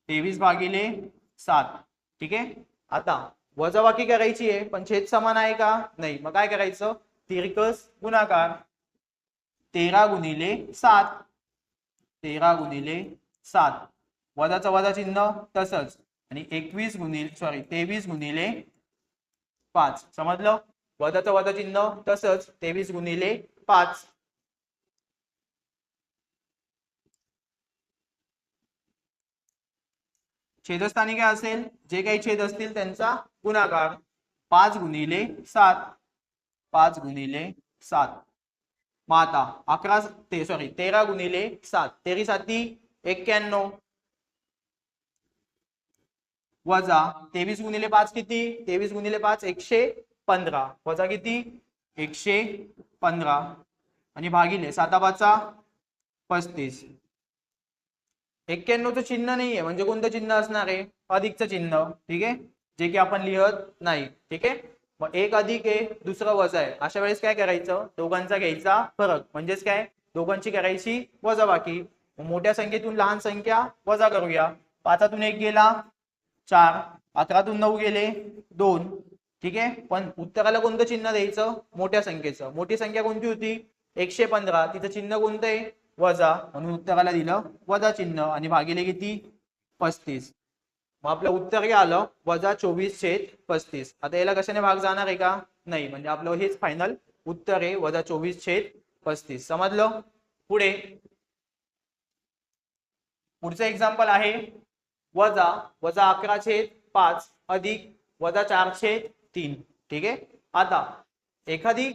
23 भागिले 7. ठीक आहे. आता वजाबाकी करायची आहे पण छेद समान आहे का? नाही. मग काय करायचं? तिरकस गुणाकार. 13 गुणिले 7. 13 गुणिले 7. वजाचं वजा चिन्ह तसंच. आणि 23 गुणिले 5. समजलं? वजाचं वजा चिन्ह तसंच. 23 गुणिले 5. छेदस्थानी काय असेल? जे काही छेद असतील त्यांचा गुणाकार. 5 गुणिले 7. 5 गुणिले 7. मग आता 13 गुणिले 7. 13 7 91. वजा 23 गुणिले 5 किती? 23 गुणिले 5 115. वजा किती? 115. आणि भागिले 7 5 35. 91चं चिन्ह नाहीये म्हणजे कोणतं चिन्ह असणार आहे? अधिकचं चिन्ह. ठीक आहे. जे की आपण लिहत नाही. ठीक आहे, मग एक अधिक आहे दुसरं वजा आहे, अशा वेळेस काय करायचं, दोघांचा घ्यायचा फरक म्हणजेच काय, दोघांची करायची वजाबाकी. मोठ्या संख्येतून लहान संख्या वजा करूया. 5तून 1 गेला 4, 11तून 9 गेले 2. ठीक आहे, पण उत्तराला कोणतं चिन्ह द्यायचं, मोठ्या संख्येचं. मोठी संख्या कोणती होती 115, तिचं चिन्ह कोणतं आहे वजा, म्हणून उत्तराला दिलं वजा चिन्ह आणि भागिले किती 35. मग आपलं उत्तर काय आलं -24/35. आता याला कशाने भाग जाणार आहे का, नाही, म्हणजे आपलं हेच फायनल उत्तर आहे -24/35. समजलं. पुढे पुढचं एक्झाम्पल आहे -11/5 अधिक -4/3. ठीक आहे, आता एखादी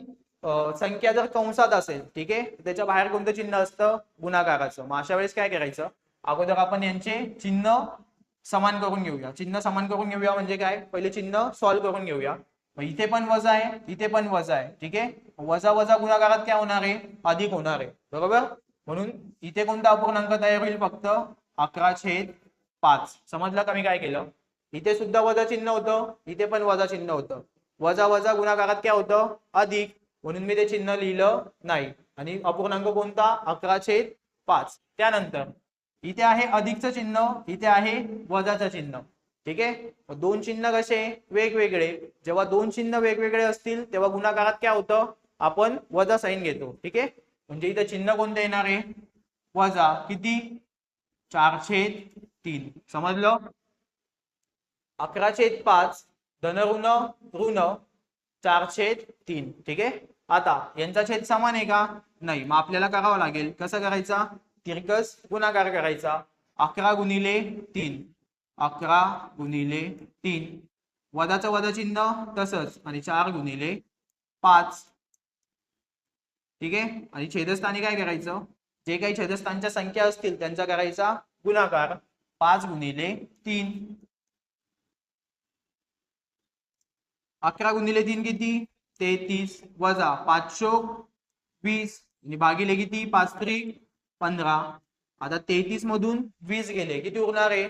संख्या जर कंसात असेल, ठीक आहे, त्याच्या बाहेर कोणतं चिन्ह असतं, गुणाकाराचं. मग अशा वेळेस काय करायचं, अगोदर आपण यांचे चिन्ह समान करून घेऊया. चिन्ह समान करून घेऊया म्हणजे काय, पहिले चिन्ह सॉल्व्ह करून घेऊया. इथे पण वजा आहे, इथे पण वजा आहे. ठीक आहे, वजा वजा गुणाकारात काय होणार आहे, अधिक होणार आहे, बरोबर. म्हणून इथे कोणता अपूर्णांक तयार होईल, फक्त 11/5. समजलं का मी काय केलं. इथे सुद्धा वजा चिन्ह होतं, इथे पण वजा चिन्ह होतं. वजा वजा गुणाकारात काय होतं, अधिक, म्हणून मी ते चिन्ह लिहिलं नाही. आणि अपूर्णांक कोणता 11/5. त्यानंतर इथे आहे अधिकचं चिन्ह, इथे आहे वजाचं चिन्ह. ठीक आहे, दोन चिन्ह कसे वेगवेगळे. जेव्हा दोन चिन्ह वेगवेगळे असतील तेव्हा गुणाकारात काय होतं, आपण वजा साइन घेतो. ठीक आहे, म्हणजे इथे चिन्ह कोणतं येणार आहे, वजा. किती 4/3. समजलं. 11/5 धन ऋण ऋण 4/3. ठीक आहे, आता यांचा छेद समान आहे का, नाही. मग आपल्याला करावं लागेल, कसं करायचा, तिरकस गुणाकार करायचा. 11×3 11×3 वजाचं वजा चिन्ह तसंच आणि 4×5. ठीक आहे, आणि छेदस्थानी काय करायचं, जे काही छेदस्थानच्या संख्या असतील त्यांचा करायचा गुणाकार. 5×3 11×3 किती 33 वजा 520 आणि भागिले किती 5×3 = 15. आता 33 मधून 20 गेले, किती उरणार आहे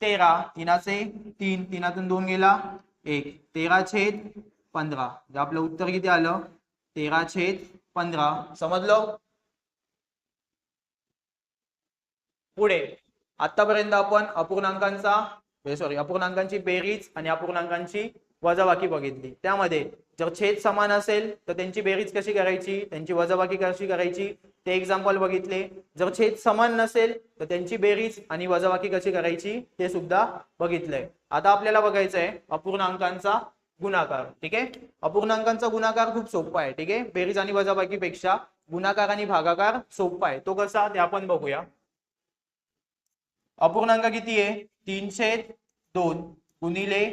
13. 3 3तून 2 गेला 1. 13/15. आपलं उत्तर किती आलं 13/15. समजलं. पुढे आतापर्यंत आपण अपूर्णांकांची बेरीज आणि अपूर्णांकांची वजाबाकी बघितली. त्यामध्ये जर छेद समान असेल तर त्यांची बेरीज कशी करायची, त्यांची वजाबाकी कशी करायची ते एक्झाम्पल बघितले. जर छेद समान नसेल तर त्यांची बेरीज आणि वजाबाकी कशी करायची ते सुद्धा बघितलंय. आता आपल्याला बघायचं आहे अपूर्णांकांचा गुणाकार. ठीक आहे, अपूर्णांकांचा गुणाकार खूप सोपा आहे. ठीक आहे, बेरीज आणि वजाबाकी पेक्षा गुणाकार आणि भागाकार सोपा आहे. तो कसा ते आपण बघूया. अपूर्णांक किती आहे 3/2 गुणिले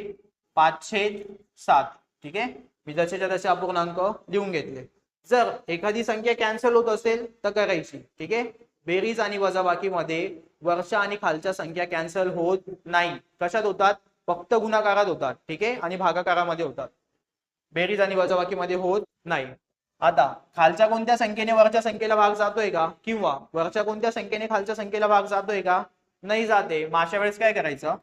5/7. ठीक आहे, मी जसेच्या तसे अपूर्णांक लिहून घेतले. जर एखादी संख्या कॅन्सल होत असेल तर करायची. ठीक आहे, बेरीज आणि वजाबाकी मध्ये वरच्या आणि खालच्या संख्या कॅन्सल होत नाही. कशात होतात, फक्त गुणाकारात होतात. ठीक आहे, आणि भागाकारामध्ये होतात, बेरीज आणि वजाबाकी मध्ये होत नाही. आता खालच्या कोणत्या संख्येने वरच्या संख्येला भाग जातोय का, किंवा वरच्या कोणत्या संख्येने खालच्या संख्येला भाग जातोय का, नाही जाते. मग अशा वेळेस काय करायचं,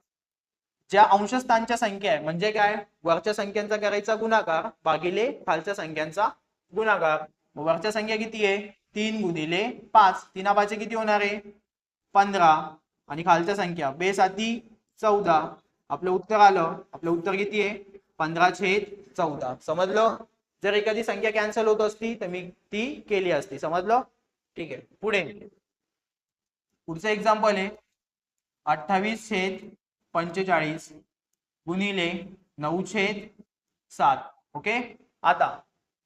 ज्या अंशस्थानच्या संख्या आहे म्हणजे काय, वरच्या संख्यांचा करायचा गुणाकार भागिले खालच्या संख्यांचा गुणाकार. वरच्या संख्या किती आहे 3×5. 3×5 किती होणार आहे 15. आणि खालच्या संख्या 2×7 = 14. आपलं उत्तर आलं. आपलं उत्तर किती आहे 15/14. समजलं. जर एखादी संख्या कॅन्सल होत असती तर मी ती केली असती. समजलं. ठीक आहे, पुढचं एक्झाम्पल आहे 28/45 गुणिले 9/7. ओके, आता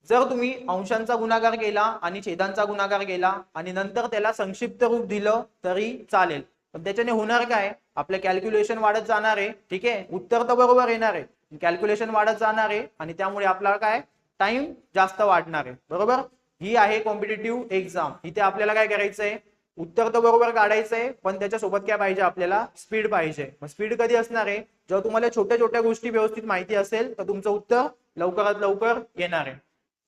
जर तुम्ही अंशांचा गुणाकार केला आणि छेदांचा गुणाकार केला आणि नंतर त्याला संक्षिप्त रूप दिलं तरी चालेल, पण त्याच्याने होणार काय, आपलं कॅल्क्युलेशन वाढत जाणार आहे. ठीक आहे, उत्तर तर बरोबर येणार आहे, कॅल्क्युलेशन वाढत जाणार आहे आणि त्यामुळे आपल्याला काय टाइम जास्त वाढणार आहे. बरोबर. ही आहे कॉम्पिटिटिव्ह एक्झाम. इथे आपल्याला काय करायचंय, उत्तर तर बरोबर काढायचंय पण त्याच्यासोबत काय पाहिजे आपल्याला स्पीड पाहिजे. मग स्पीड कधी असणार आहे, जेव्हा तुम्हाला छोट्या छोट्या गोष्टी व्यवस्थित माहिती असेल तर तुमचं उत्तर लवकरात लवकर येणार आहे.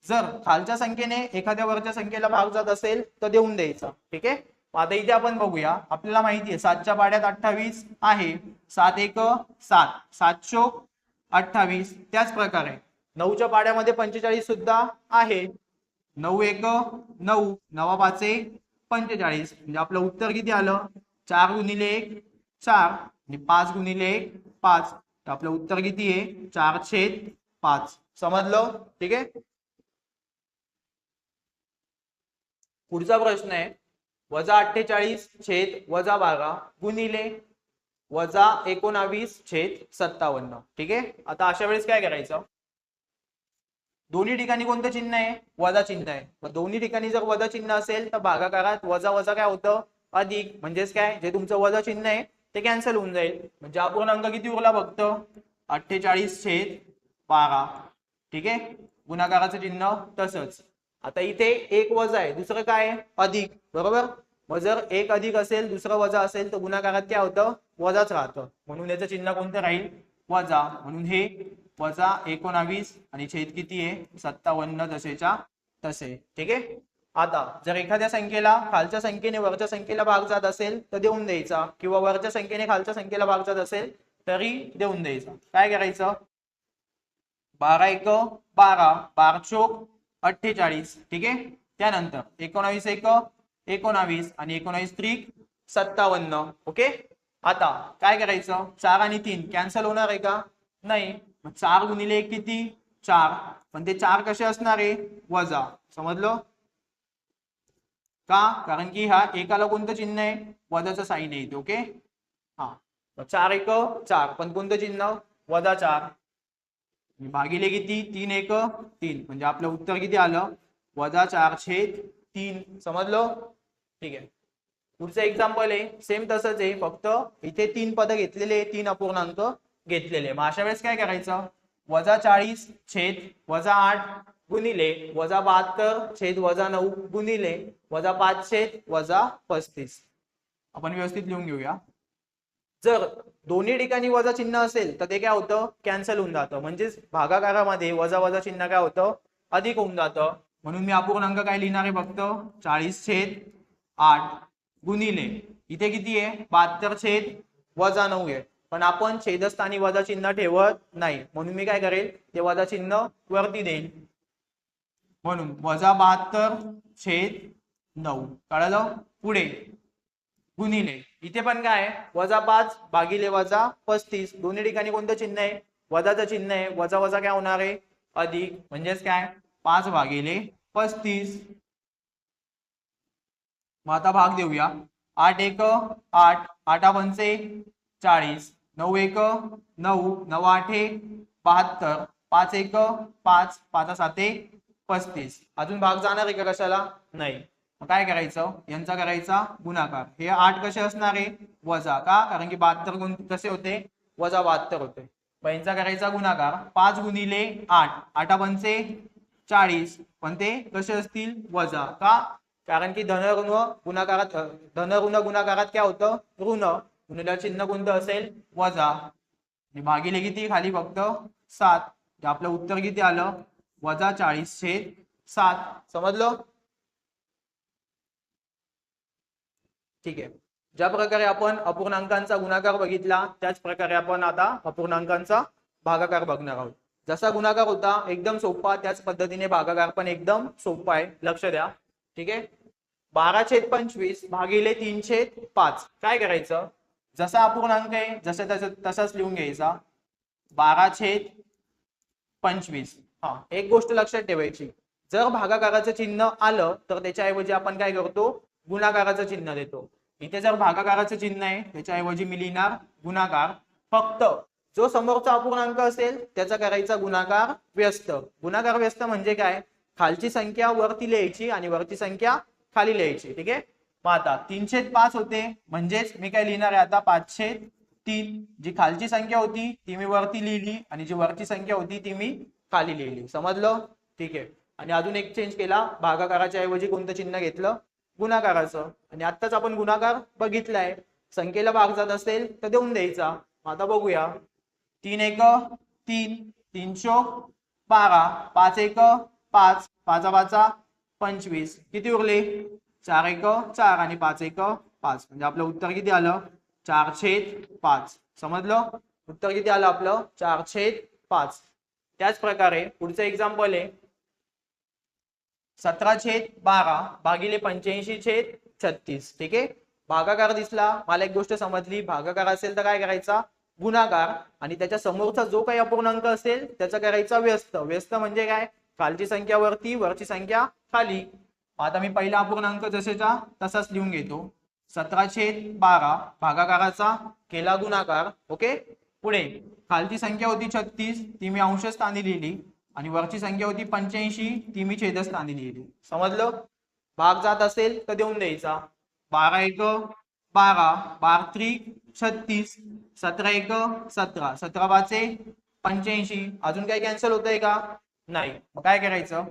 जर खालच्या संख्येने एखाद्या वरच्या संख्येला भाग जात असेल तर देऊन द्यायचा. ठीक आहे, आता इथे आपण बघूया. आपल्याला माहिती आहे 7च्या पाड्यात 28 आहे. 7 × 1 = 7, 7 × 28. त्याच प्रकारे 9च्या पाड्यामध्ये 45 सुद्धा आहे. 9 एक 9, 9 पाचे 45. म्हणजे आपलं उत्तर किती आलं? 4 गुणिले 1 4 आणि 5 गुणिले 1 5. तर आपलं उत्तर किती आहे? 4/5. समजलं? ठीक आहे. पुढचा प्रश्न आहे -48 छेद -12 गुणिले -19 छेद 57. ठीक आहे. आता अशा वेळेस काय करायचं? दोन्ही ठिकाणी कोणतं चिन्ह आहे? वजा चिन्ह आहे. मग दोन्ही ठिकाणी जर वजा चिन्ह असेल तर भागाकारात वजा वजा काय होतं? अधिक. म्हणजेच काय? जे तुमचं वजा चिन्ह आहे ते कॅन्सल होऊन जाईल. म्हणजे अपूर्णांक किती उरला फक्त? 48 छेद 12. ठीक आहे. गुणाकाराचं चिन्ह तसंच. आता इथे एक वजा आहे, दुसरं काय आहे? अधिक. बरोबर. मग जर एक अधिक असेल दुसरं वजा असेल तर गुणाकारात काय होतं? वजाच राहतं. म्हणून याचं चिन्ह कोणतं राहील? वजा. म्हणून हे -19 आणि छेद किती आहे? 57 जसेच्या तसे. ठीक आहे. आता जर एखाद्या संख्येला खालच्या संख्येने वरच्या संख्येला भाग जात असेल तर देऊन द्यायचा, किंवा वरच्या संख्येने खालच्या संख्येला भाग जात असेल तरी देऊन द्यायचा. काय करायचं? 12 एक 12, 12 चोक 48. ठीक आहे. त्यानंतर 19 एक 19 आणि 19 त्रिक 57. ओके. आता काय करायचं? 4 आणि 3 कॅन्सल होणार आहे का? नाही. मग 4 गुणिले 1 किती? 4. पण ते 4 कसे असणार आहे? वजा. समजलं का? कारण की हा एकाला कोणतं चिन्ह आहे? वजाचं साइन आहे. ओके. हा. 4 एक 4, पण कोणतं चिन्ह? वजा 4. भागिले किती? 3 एक 3. म्हणजे आपलं उत्तर किती आलं? -4/3. समजलं? ठीक आहे. पुढचं एक्झाम्पल आहे सेम तसंच आहे, फक्त इथे 3 पद घेतलेले, 3 अपूर्णांक घेतलेले. मग अशा वेळेस काय करायचं? -40 छेद -8 गुणिले -72 छेद -9 गुणिले -5 छेद -35. आपण व्यवस्थित लिहून घेऊया. जर दोन्ही ठिकाणी वजा चिन्ह असेल तर ते काय होतं? कॅन्सल होऊन जातं. म्हणजेच भागाकारामध्ये वजा वजा चिन्ह काय होतं? अधिक होऊन जातं. म्हणून मी अपूर्णांक काय लिहिणार आहे? फक्त 40/8 गुणिले इथे किती आहे? 72 छेद -9 आहे. पण आपण छेदस्थानी वजा चिन्ह ठेवत नाही, म्हणून मी काय करेल? ते वजा चिन्ह वरती देईल. म्हणून -72 छेद 9. कळलं? पुढे गुणिले इथे पण काय आहे? -5 भागिले -35. दोन्ही ठिकाणी कोणतं चिन्ह आहे? वजाचं चिन्ह आहे. वजा वजा काय होणार आहे? अधिक. म्हणजेच काय? 5 भागिले 35. मग आता भाग देऊया. 8 एक 8, 8 पंचे 40, 9 एक 9, 9 आठे 72, 5 एक 5, 5 साते 35. अजून भाग जाणार आहे का कशाला? नाही. मग काय करायचं? यांचा करायचा गुणाकार. हे 8 कसे असणार आहे? वजा. का? कारण की 72 गुण कसे होते? -72 होते. मग यांचा करायचा गुणाकार. 5 गुणिले 8, 8 पंचे 40, पण ते कसे असतील? वजा. का? कारण की धन ऋण गुणाकारात, धन ऋण गुणाकारात काय होतं? ऋण. म्हणून चिन्ह कोणतं असेल? वजा. आणि भागिले किती? खाली फक्त 7. आपलं उत्तर किती आलं? -40/7. समजलं? ठीक आहे. ज्या प्रकारे आपण अपूर्णांकांचा गुणाकार बघितला त्याच प्रकारे आपण आता अपूर्णांकांचा भागाकार बघणार आहोत. जसा गुणाकार होता एकदम सोपा, त्याच पद्धतीने भागाकार पण एकदम सोपा आहे. लक्ष द्या. ठीक आहे. 12/25 भागिले 3/5. काय करायचं? जसा अपूर्णांक आहे जसं तसंच लिहून घ्यायचा. 12/25. हा, एक गोष्ट लक्षात ठेवायची, जर भागाकाराचं चिन्ह आलं तर त्याच्याऐवजी आपण काय करतो? गुणाकाराचं चिन्ह देतो. इथे जर भागाकाराचं चिन्ह आहे त्याच्याऐवजी मी लिहिणार गुणाकार. फक्त जो समोरचा अपूर्णांक असेल त्याचा करायचा गुणाकार व्यस्त. गुणाकार व्यस्त म्हणजे काय? खालची संख्या वरती लिहायची आणि वरची संख्या खाली लिहायची. ठीक आहे. मग आता 3/5 होते, म्हणजेच मी काय लिहिणार आहे आता? 5/3. जी खालची संख्या होती ती मी वरती लिहिली आणि जी वरची संख्या होती ती मी खाली लिहिली. समजलं? ठीक आहे. आणि अजून एक चेंज केला, भागाकाराच्या ऐवजी कोणतं चिन्ह घेतलं? गुणाकाराचं. आणि आत्ताच आपण गुणाकार बघितलाय. संख्येला भाग जात असेल तर देऊन द्यायचा. आता बघूया. 3 एक 3, 3 चोक 12, 5 एक 5, 5 5 25. किती उरले? 4 एक 4 आणि 5 एक 5. म्हणजे आपलं उत्तर किती आलं? 4/5. समजलं? उत्तर किती आलं आपलं? 4/5. 5. त्याच प्रकारे पुढचं एक्झाम्पल आहे 17/12 भागिले 85/36. ठीक आहे, भागाकार दिसला, मला एक गोष्ट समजली, भागाकार असेल तर काय करायचा गुणाकार, आणि त्याच्या समोरचा जो काही अपूर्णांक असेल त्याचा करायचा व्यस्त. व्यस्त म्हणजे काय, खालची संख्या वरती, वरची संख्या खाली. आता मी पहिला अपूर्णांक जसेचा तसाच लिहून घेतो. 17/12 भागाकाराचा केला गुणाकार. ओके, पुढे खालची संख्या होती 36, ती मी अंशस्थानी लिहिली, आणि वरची संख्या होती 85, ती मी छेदस्थानी लिहिली. समजलं, भाग जात असेल तर देऊन द्यायचा. 12×1 12, 12×3 36, 17×1 17, 17×5 85. अजून काही कॅन्सल होतंय का, नाही. मग काय करायचं,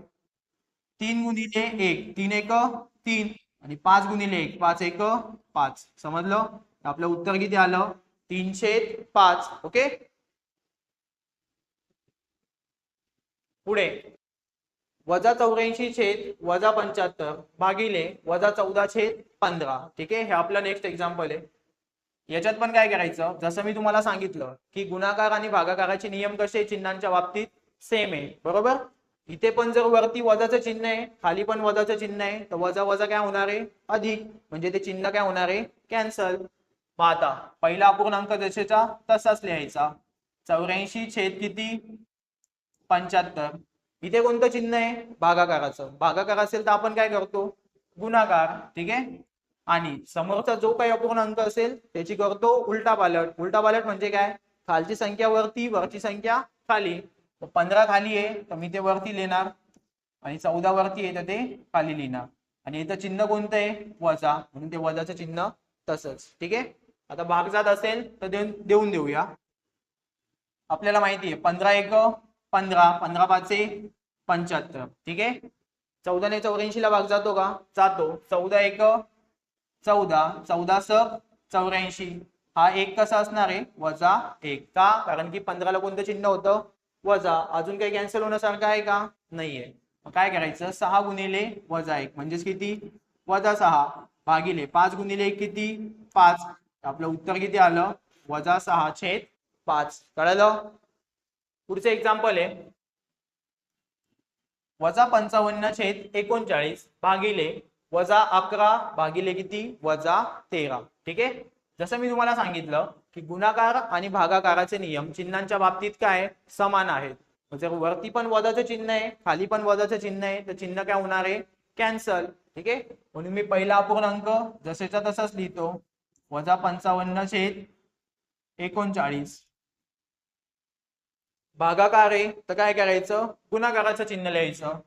3×1 3×1 3, आणि 5×1 5×1 5. समजलं, आपलं उत्तर किती आलं 3/5. ओके, पुढे -84/75 भागिले -14/15. ठीक आहे, हे आपलं नेक्स्ट एक्झाम्पल आहे. याच्यात पण काय करायचं, जसं मी तुम्हाला सांगितलं की गुणाकार आणि भागाकाराचे नियम कसे चिन्हांच्या बाबतीत सेम आहे, बरोबर. इथे पण जर वरती वजाचं चिन्ह आहे, खाली पण वजाचं चिन्ह आहे, तर वजा वजा काय होणार आहे अधिक, म्हणजे ते चिन्ह काय होणार आहे कॅन्सल. मग आता पहिला अपूर्णांक जसेचा तसाच लिहायचा. 84/75. इथे कोणतं चिन्ह आहे भागाकाराचं, भागाकार असेल तर आपण काय करतो गुणाकार. ठीक आहे, आणि समोरचा जो काही अपूर्णांक असेल त्याची करतो उलटा पालट. उलटा पालट म्हणजे काय, खालची संख्या वरती, वरची संख्या खाली. 15 खाली आहे तर मी ते वरती लिहिणार, आणि 14 वरती आहे तर ते खाली लिहिणार, आणि इथं चिन्ह कोणतं आहे वजा, म्हणून ते वजाचं चिन्ह तसंच. ठीक आहे, आता भाग जात असेल तर देऊन देऊया. आपल्याला माहिती आहे 15×1 15, 15×5 75. ठीक आहे, 14 ने 84 ला भाग जातो का, जातो. 14×1 14, 14×6 84. हा एक कसा असणार आहे -1 का, कारण की 15 ला कोणतं चिन्ह होतं वजा. अजून काही कॅन्सल होण्यासारखं आहे का, नाहीये. मग काय करायचं 6×-1 म्हणजेच किती -6 भागिले 5×1 किती 5. आपलं उत्तर किती आलं -6/5. कळलं. पुढचं एक्झाम्पल आहे -55/39 भागिले -11 भागिले किती -13. ठीक आहे, जसं मी तुम्हाला सांगितलं की गुणाकार आणि भागाकाराचे नियम चिन्हांच्या बाबतीत काय समान आहेत. जर वरती पण वजाचं चिन्ह आहे, खाली पण वजाचं चिन्ह आहे, तर चिन्ह काय होणार आहे कॅन्सल. ठीक आहे, म्हणून मी पहिला अपूर्णांक जसेचा तसाच लिहितो. -55/39 भागाकार आहे तर काय करायचं गुणाकाराचं चिन्ह लिहायचं,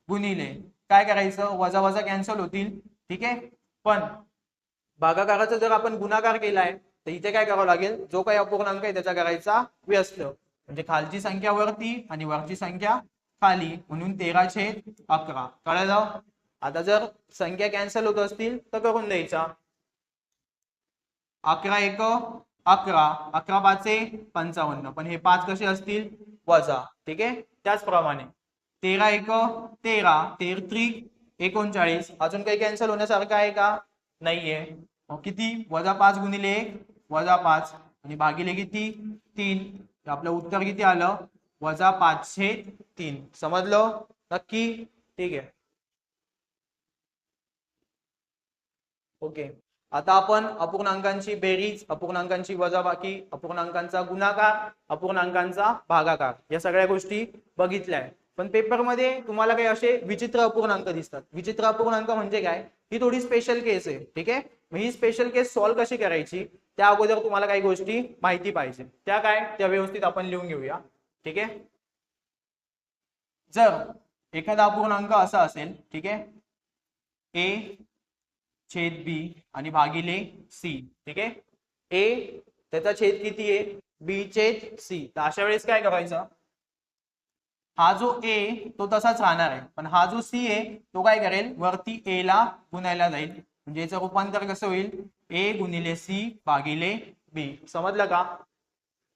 गुणिले काय करायचं वजा वजा कॅन्सल होतील. ठीक आहे, पण भागाकाराचा जर आपण गुणाकार केलाय तर इथे काय करावं लागेल, जो काही अपूर्णांक आहे त्याचा करायचा व्यस्त, म्हणजे खालची संख्या वरती आणि वरची संख्या खाली, म्हणून 13/11. कळलं. आता जर संख्या कॅन्सल होत असतील तर करून द्यायचा. 11×1 11, 11×5 55, पण हे 5 कसे असतील वजा. ठीक आहे, त्याचप्रमाणे 13×1 13, 13×3 39. अजून काही कॅन्सल होण्यासारखं आहे का, नाहीये. किती -5×1 -5, आणि भागिले किती 3. आपलं उत्तर किती आलं -5/3. समजलं नक्की. ठीक आहे, ओके. आता आपण अपूर्णांकांची बेरीज, अपूर्णांकांची वजाबाकी, अपूर्णांकांचा गुणाकार, अपूर्णांकांचा भागाकार या सगळ्या गोष्टी बघितल्या आहेत. पण पेपरमध्ये तुम्हाला काही असे विचित्र अपूर्णांक दिसतात. विचित्र अपूर्णांक म्हणजे काय, ही थोडी स्पेशल केस आहे. ठीक आहे, मग ही स्पेशल केस सॉल्व्ह कशी करायची त्या अगोदर तुम्हाला काही गोष्टी माहिती पाहिजे. त्या काय, त्या व्यवस्थित आपण लिहून घेऊया. ठीक आहे, जर एखादा अपूर्णांक असा असेल, ठीक आहे, a/b आणि भागिले c. ठीक आहे, a त्याचा छेद किती आहे b/c. तर अशा वेळेस काय करायचं, हा जो a तो तसाच राहणार आहे, पण हा जो c आहे तो काय करेल वरती a ला गुणायला जाईल, म्हणजे याचं रूपांतर कसं होईल a×c भागिले b. समजलं का.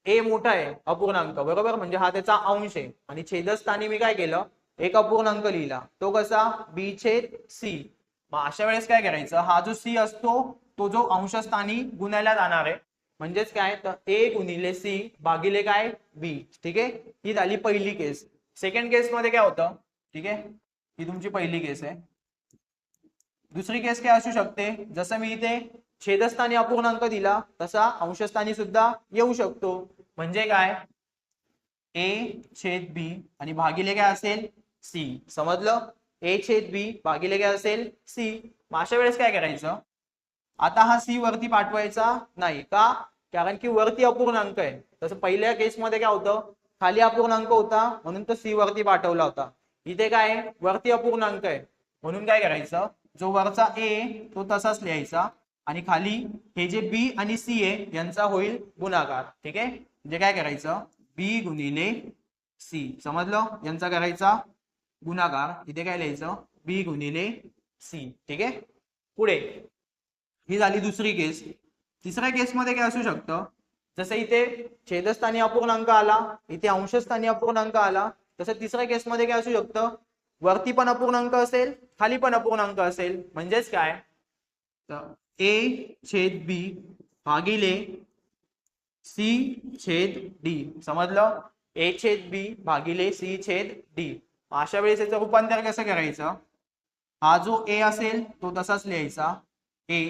a मोठा आहे अपूर्णांक, बरोबर, म्हणजे हा त्याचा अंश आहे, आणि छेदस्थानी मी काय केलं एक अपूर्णांक लिहिला, तो कसा b/c. मग अशा वेळेस काय करायचं, हा जो c असतो तो जो अंशस्थानी गुणायला जाणार आहे म्हणजेच काय तर ए गुणिले सी भागिले काय बी. ठीक आहे, ही झाली पहिली केस. सेकंड केस मध्ये काय होतं, ठीक आहे, ही तुमची पहिली केस आहे. दुसरी केस काय असू शकते, जसं मी इथे छेदस्थानी अपूर्णांक दिला तसा अंशस्थानी सुद्धा येऊ शकतो. म्हणजे काय ए छेद बी आणि भागिले काय असेल सी. समजलं, ए छेद बी भागिले काय असेल सी. मग अशा वेळेस काय करायचं, आता हा सी वरती पाठवायचा नाही का, कारण की वरती अपूर्णांक आहे. तसं पहिल्या केसमध्ये काय होतं, खाली अपूर्णांक होता म्हणून तो सी वरती पाठवला होता. इथे काय वरती अपूर्णांक आहे म्हणून काय करायचं, जो वरचा ए तो तसाच लिहायचा आणि खाली हे जे बी आणि सी आहे यांचा होईल गुणाकार. ठीक आहे, म्हणजे काय करायचं बी गुणिले सी. समजलं, यांचा करायचा गुणाकार. इथे काय लिहायचं बी गुणिले सी. ठीक आहे, पुढे ही झाली दुसरी केस. तिसऱ्या केसमध्ये काय असू शकतं, जसं इथे छेदस्थानी अपूर्णांक आला, इथे अंशस्थानी अपूर्णांक आला, तसं तिसऱ्या केसमध्ये काय असू शकतं, वरती पण अपूर्णांक असेल खाली पण अपूर्णांक असेल. म्हणजेच काय तर ए छेद बी भागिले सी छेद डी. समजलं, ए छेद बी भागिले सी छेद डी. अशा वेळेस याचं रूपांतर कसं करायचं, हा जो ए असेल तो तसाच लिहायचा, ए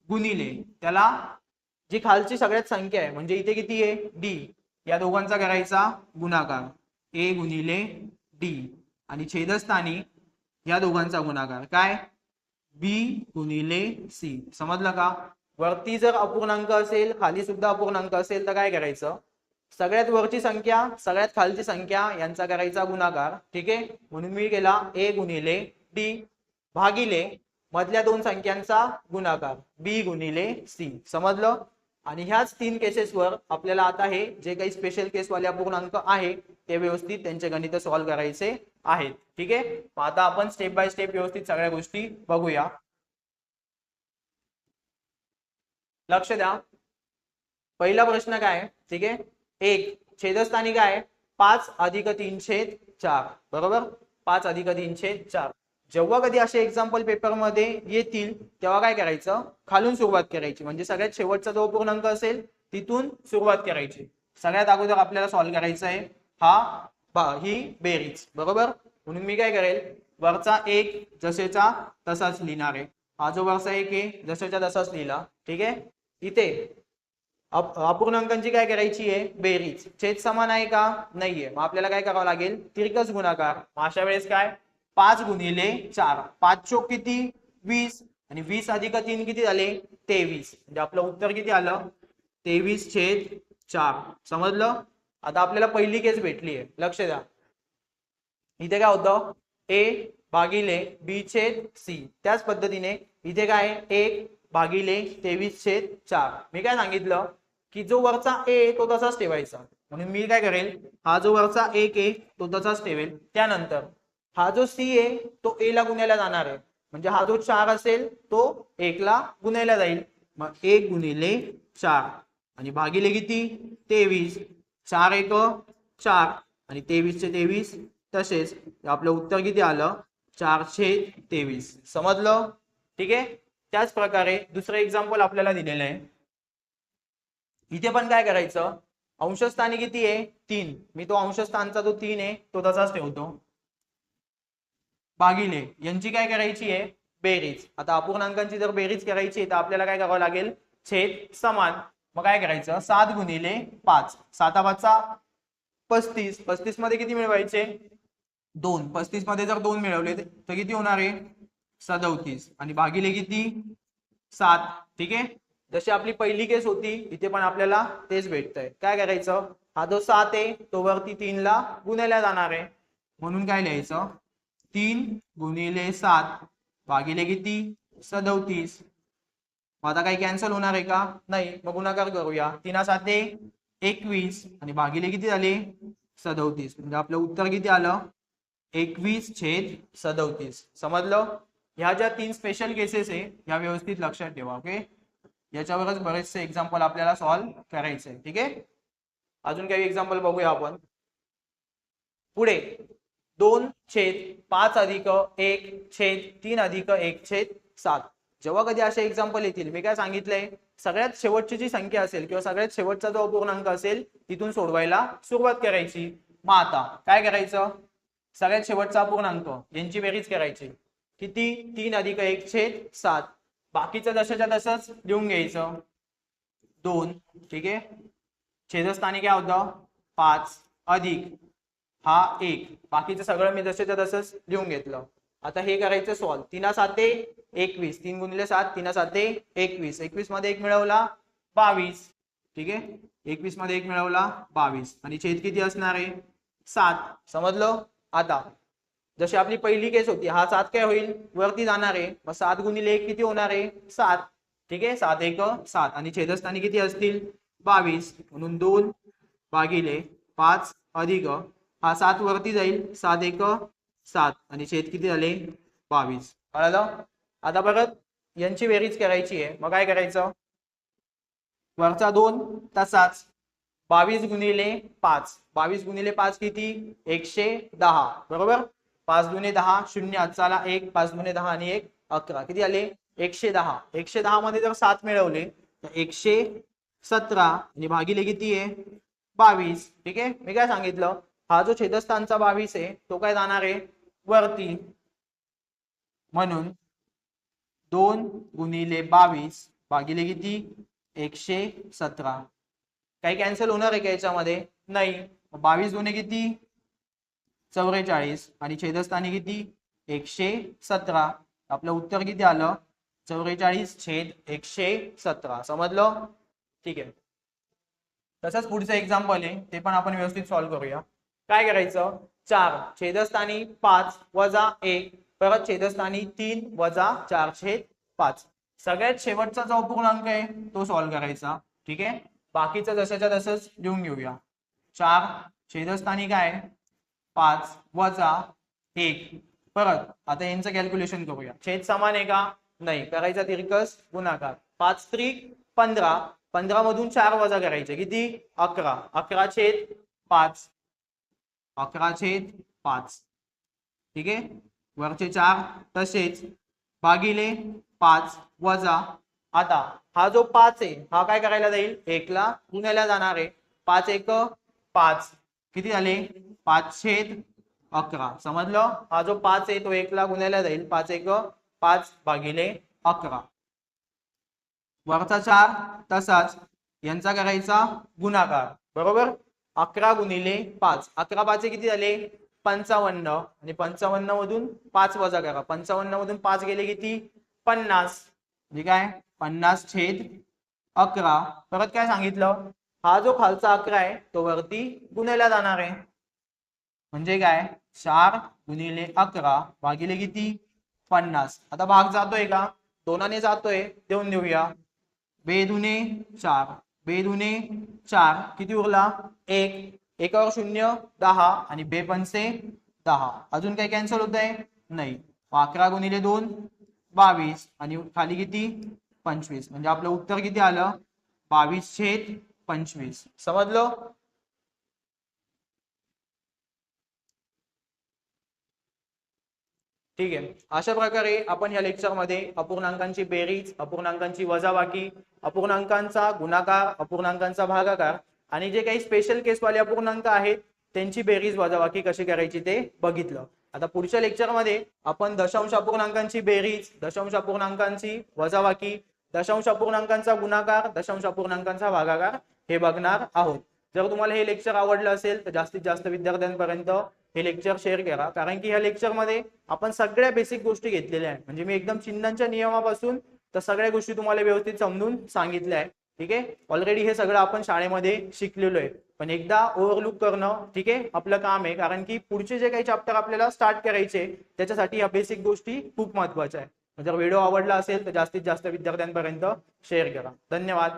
गुणिले त्याला जी खालची सगळ्यात संख्या आहे म्हणजे इथे किती आहे डी, या दोघांचा करायचा गुणाकार, ए गुणिले डी आणि छेदस्थानी या दोघांचा गुणाकार काय बी गुणिले सी. समजलं का, वरती जर अपूर्णांक असेल खाली सुद्धा अपूर्णांक असेल तर काय करायचं, सगळ्यात वरची संख्या सगळ्यात खालची संख्या यांचा करायचा गुणाकार. ठीक आहे, म्हणून मी केला ए गुणिले डी भागिले मधल्या दोन संख्यांचा गुणाकार बी गुणिले सी. समजलं, आणि ह्याच तीन केसेसवर आपल्याला आता हे जे काही स्पेशल केसवाले अपूर्णांक आहे ते व्यवस्थित त्यांचे गणित सॉल्व्ह करायचे आहेत. ठीक आहे, आता आपण स्टेप बाय स्टेप व्यवस्थित सगळ्या गोष्टी बघूया. लक्ष द्या, पहिला प्रश्न काय, ठीक आहे, एक छेदस्थानी काय 5 अधिक 3 छेद 4. बरोबर, 5 अधिक 3 छेद 4. जेव्हा कधी असे एक्झाम्पल पेपर मध्ये येतील तेव्हा काय करायचं, खालून सुरुवात करायची. म्हणजे सगळ्यात शेवटचा जो पूर्णांक असेल तिथून सुरुवात करायची. सगळ्यात अगोदर आपल्याला सॉल्व्ह करायचं आहे ही बेरीज. बरोबर, म्हणून मी काय करेल, वरचा एक जसेचा तसाच लिहिणार आहे. हा जो वरचा एक आहे जसेच्या तसाच लिहिला. ठीक आहे, इथे अपूर्णांकांची काय करायची आहे बेरीज. छेद समान आहे का नाहीये, मग आपल्याला काय करावं लागेल तिरकस गुणाकार. अशा वेळेस काय 5 गुणिले 4, 5 चोक किती 20 आणि 20 अधिक 3 किती झाले 23. म्हणजे आपलं उत्तर किती आलं 23 छेद 4. समजलं, आता आपल्याला पहिली केस भेटली आहे. लक्ष द्या, इथे काय होतं ए भागिले बी छेद सी. त्याच पद्धतीने इथे काय 1 भागिले 23 छेद 4. मी काय सांगितलं की जो वरचा ए तो तसाच ठेवायचा, म्हणून मी काय करेल हा जो वरचा एक आहे तो तसाच ठेवेल. त्यानंतर हा जो सी आहे तो ए ला गुणायला जाणार आहे, म्हणजे हा जो 4 असेल तो 1 ला गुणायला जाईल. मग 1 गुणिले 4 आणि भागिले किती 23. 4 1 4 आणि 23 चे 23 तसेच. आपलं उत्तर किती आलं 4 छेद 23. समजलं, ठीक आहे. त्याच प्रकारे दुसरं एक्झाम्पल आपल्याला दिलेलं आहे. इथे पण काय करायचं, अंशस्थानी किती आहे 3. मी तो अंशस्थानचा जो 3 आहे तो तसाच ठेवतो, भागिले यांची काय करायची आहे बेरीज. आता अपूर्णांकांची जर बेरीज करायची तर आपल्याला काय करावं लागेल छेद समान. मग काय करायचं 7 गुणिले 5. 7 5 35. 35 मध्ये किती मिळवायचे 2. 35 मध्ये जर 2 मिळवले तर किती होणार आहे 37 आणि भागिले किती 7. ठीक आहे, जशी आपली पहिली केस होती इथे पण आपल्याला तेच भेटतंय. काय करायचं, हा जो 7 आहे तो वरती 3 ला गुणायला जाणार आहे, म्हणून काय लिहायचं 3 गुणिले 7 भागिले किती 37. आता काही कॅन्सल होणार आहे का नाही, मग गुणाकार करूया. 3 7 21 आणि भागिले किती झाले 37. म्हणजे आपलं उत्तर किती आलं 21 छेद 37. समजलं, ह्या ज्या 3 स्पेशल केसेस आहे ह्या व्यवस्थित लक्षात ठेवा. ओके, याच्यावरच बरेचसे एक्झाम्पल आपल्याला सॉल्व्ह करायचे आहे. ठीक आहे, अजून काही एक्झाम्पल बघूया आपण. पुढे 2 छेद 5 अधिक 1 छेद 3 अधिक 1 छेद 7. जेव्हा कधी असे एक्झाम्पल येतील, मी काय सांगितलंय, सगळ्यात शेवटची जी संख्या असेल किंवा सगळ्यात शेवटचा जो अपूर्णांक असेल तिथून सोडवायला सुरुवात करायची. मग आता काय करायचं, सगळ्यात शेवटचा अपूर्णांक यांची बेरीज करायची. किती, 3 अधिक 1/7. बाकीचं जशाच्या तसंच लिहून घ्यायचं, 2. ठीक आहे, छेदस्थानी काय होतं 5 अधिक हा 1, बाकीचं सगळं मी जशाच्या तसंच लिहून घेतलं. आता हे करायचं सॉल्व. 3 7 21, 3 गुणिले 7, 3 7 21, 21 मध्ये 1 मिळवला 22. ठीक आहे, 21 मध्ये 1 मिळवला 22 आणि छेद किती असणार आहे 7. समजलं. आता जशी आपली पहिली केस होती, हा 7 काय होईल वरती जाणार आहे, मग 7 गुणिले 1 किती होणार आहे 7. ठीक आहे, 7 1 7 आणि छेदस्थानी किती असतील 22, म्हणून 2 भागिले 5 अधिक हा 7 वरती जाईल, 7 1 7 आणि छेद किती झाले 22. कळलं. आता परत यांची बेरीज करायची आहे, मग काय करायचं, वरचा 2 तसाच, 22 गुणिले 5, 22 गुणिले 5 किती 110, बरोबर. 5 दुने 10, 0 हातचाला 1, 5 दुने 10 आणि 1 11, किती आले 110. 110 मध्ये जर 7 मिळवले तर 117 आणि भागिले किती आहे 22. ठीक आहे, मी काय सांगितलं, हा जो छेदस्थानचा 22 आहे तो काय जाणार आहे वरती, म्हणून 2 गुणिले 22 भागिले किती 117. काही कॅन्सल होणार आहे का याच्यामध्ये, नाही. 22 दुने किती 44 आणि छेदस्थानी किती 117. आपलं उत्तर किती आलं 44/117. समजलं. ठीक आहे, तसंच पुढचं एक्झाम्पल आहे, ते पण आपण व्यवस्थित सॉल्व्ह करूया. काय करायचं, 4 छेदस्थानी 5 वजा 1, परत छेदस्थानी 3 वजा 4/5. सगळ्यात शेवटचा जो अपूर्णांक आहे तो सॉल्व्ह करायचा. ठीक आहे, बाकीचं जशाच्या तसंच लिहून घेऊया. 4 छेदस्थानी काय 5 वजा 1, परत आता यांचं कॅल्क्युलेशन करूया. छेद समान आहे का, नाही, करायचा तिरकस गुणाकार. 5 त्रिक 15, 15 मधून 4 वजा करायचे किती 11, 11/5, 11/5. ठीक आहे, वरचे 4 तसेच, भागिले 5 वजा, आता हा जो 5 आहे हा काय करायला जाईल 1 ला गुणायला जाणार आहे. 5 1 5, किती झाले 5/11. समजलं. हा जो 5 आहे तो 1 ला गुणायला जाईल, 5 1 5 भागिले 11. वरचा 4 तसाच, यांचा करायचा गुणाकार, बरोबर. 11 गुणिले 5, 11 5 किती झाले 55 आणि 55 मधून 5 वजा करा, 55 मधून 5 गेले किती 50. ठीक आहे, 50/11. परत काय सांगितलं, हा जो खालचा 11 आहे तो वरती गुणायला जाणार आहे, म्हणजे काय 4 गुणिले 11 भागिले किती 50. आता भाग जातोय का, दोनाने जातोय, देऊन देऊया. 2 दुने 4, 2 दुने 4, किती उरला 1, 1 वर 0 10 आणि 2 पंचे 10. अजून काही कॅन्सल होत आहे नाही. 11 गुणिले 2 22 आणि खाली किती 25, म्हणजे आपलं उत्तर किती आलं 22/25. समजलं. ठीक आहे, अशा प्रकारे आपण या लेक्चरमध्ये अपूर्णांकांची बेरीज, अपूर्णांकांची वजाबाकी, अपूर्णांकांचा गुणाकार, अपूर्णांकांचा भागाकार आणि जे काही स्पेशल केसवाले अपूर्णांक आहेत त्यांची बेरीज वजाबाकी कशी करायची ते बघितलं. आता पुढच्या लेक्चरमध्ये आपण दशांश अपूर्णांकांची बेरीज, दशांश अपूर्णांकांची वजाबाकी, दशांश अपूर्णांकांचा गुणाकार, दशांश अपूर्णांकांचा भागाकार हे बघणार आहोत. जर तुम्हाला हे लेक्चर आवडलं असेल तर जास्तीत जास्त विद्यार्थ्यांपर्यंत हे लेक्चर शेअर करा, कारण की ह्या लेक्चरमध्ये आपण सगळ्या बेसिक गोष्टी घेतलेल्या आहेत. म्हणजे मी एकदम चिन्हांच्या नियमापासून तर सगळ्या गोष्टी तुम्हाला व्यवस्थित समजून सांगितल्या आहेत. ठीक आहे, ऑलरेडी हे सगळं आपण शाळेमध्ये शिकलेलो आहे, पण एकदा ओव्हरलुक करणं ठीक आहे आपलं काम आहे, कारण की पुढचे जे काही चॅप्टर आपल्याला स्टार्ट करायचे त्याच्यासाठी या बेसिक गोष्टी खूप महत्त्वाच्या आहेत. जर व्हिडिओ आवडला असेल तर जास्तीत जास्त विद्यार्थ्यांपर्यंत शेअर करा. धन्यवाद.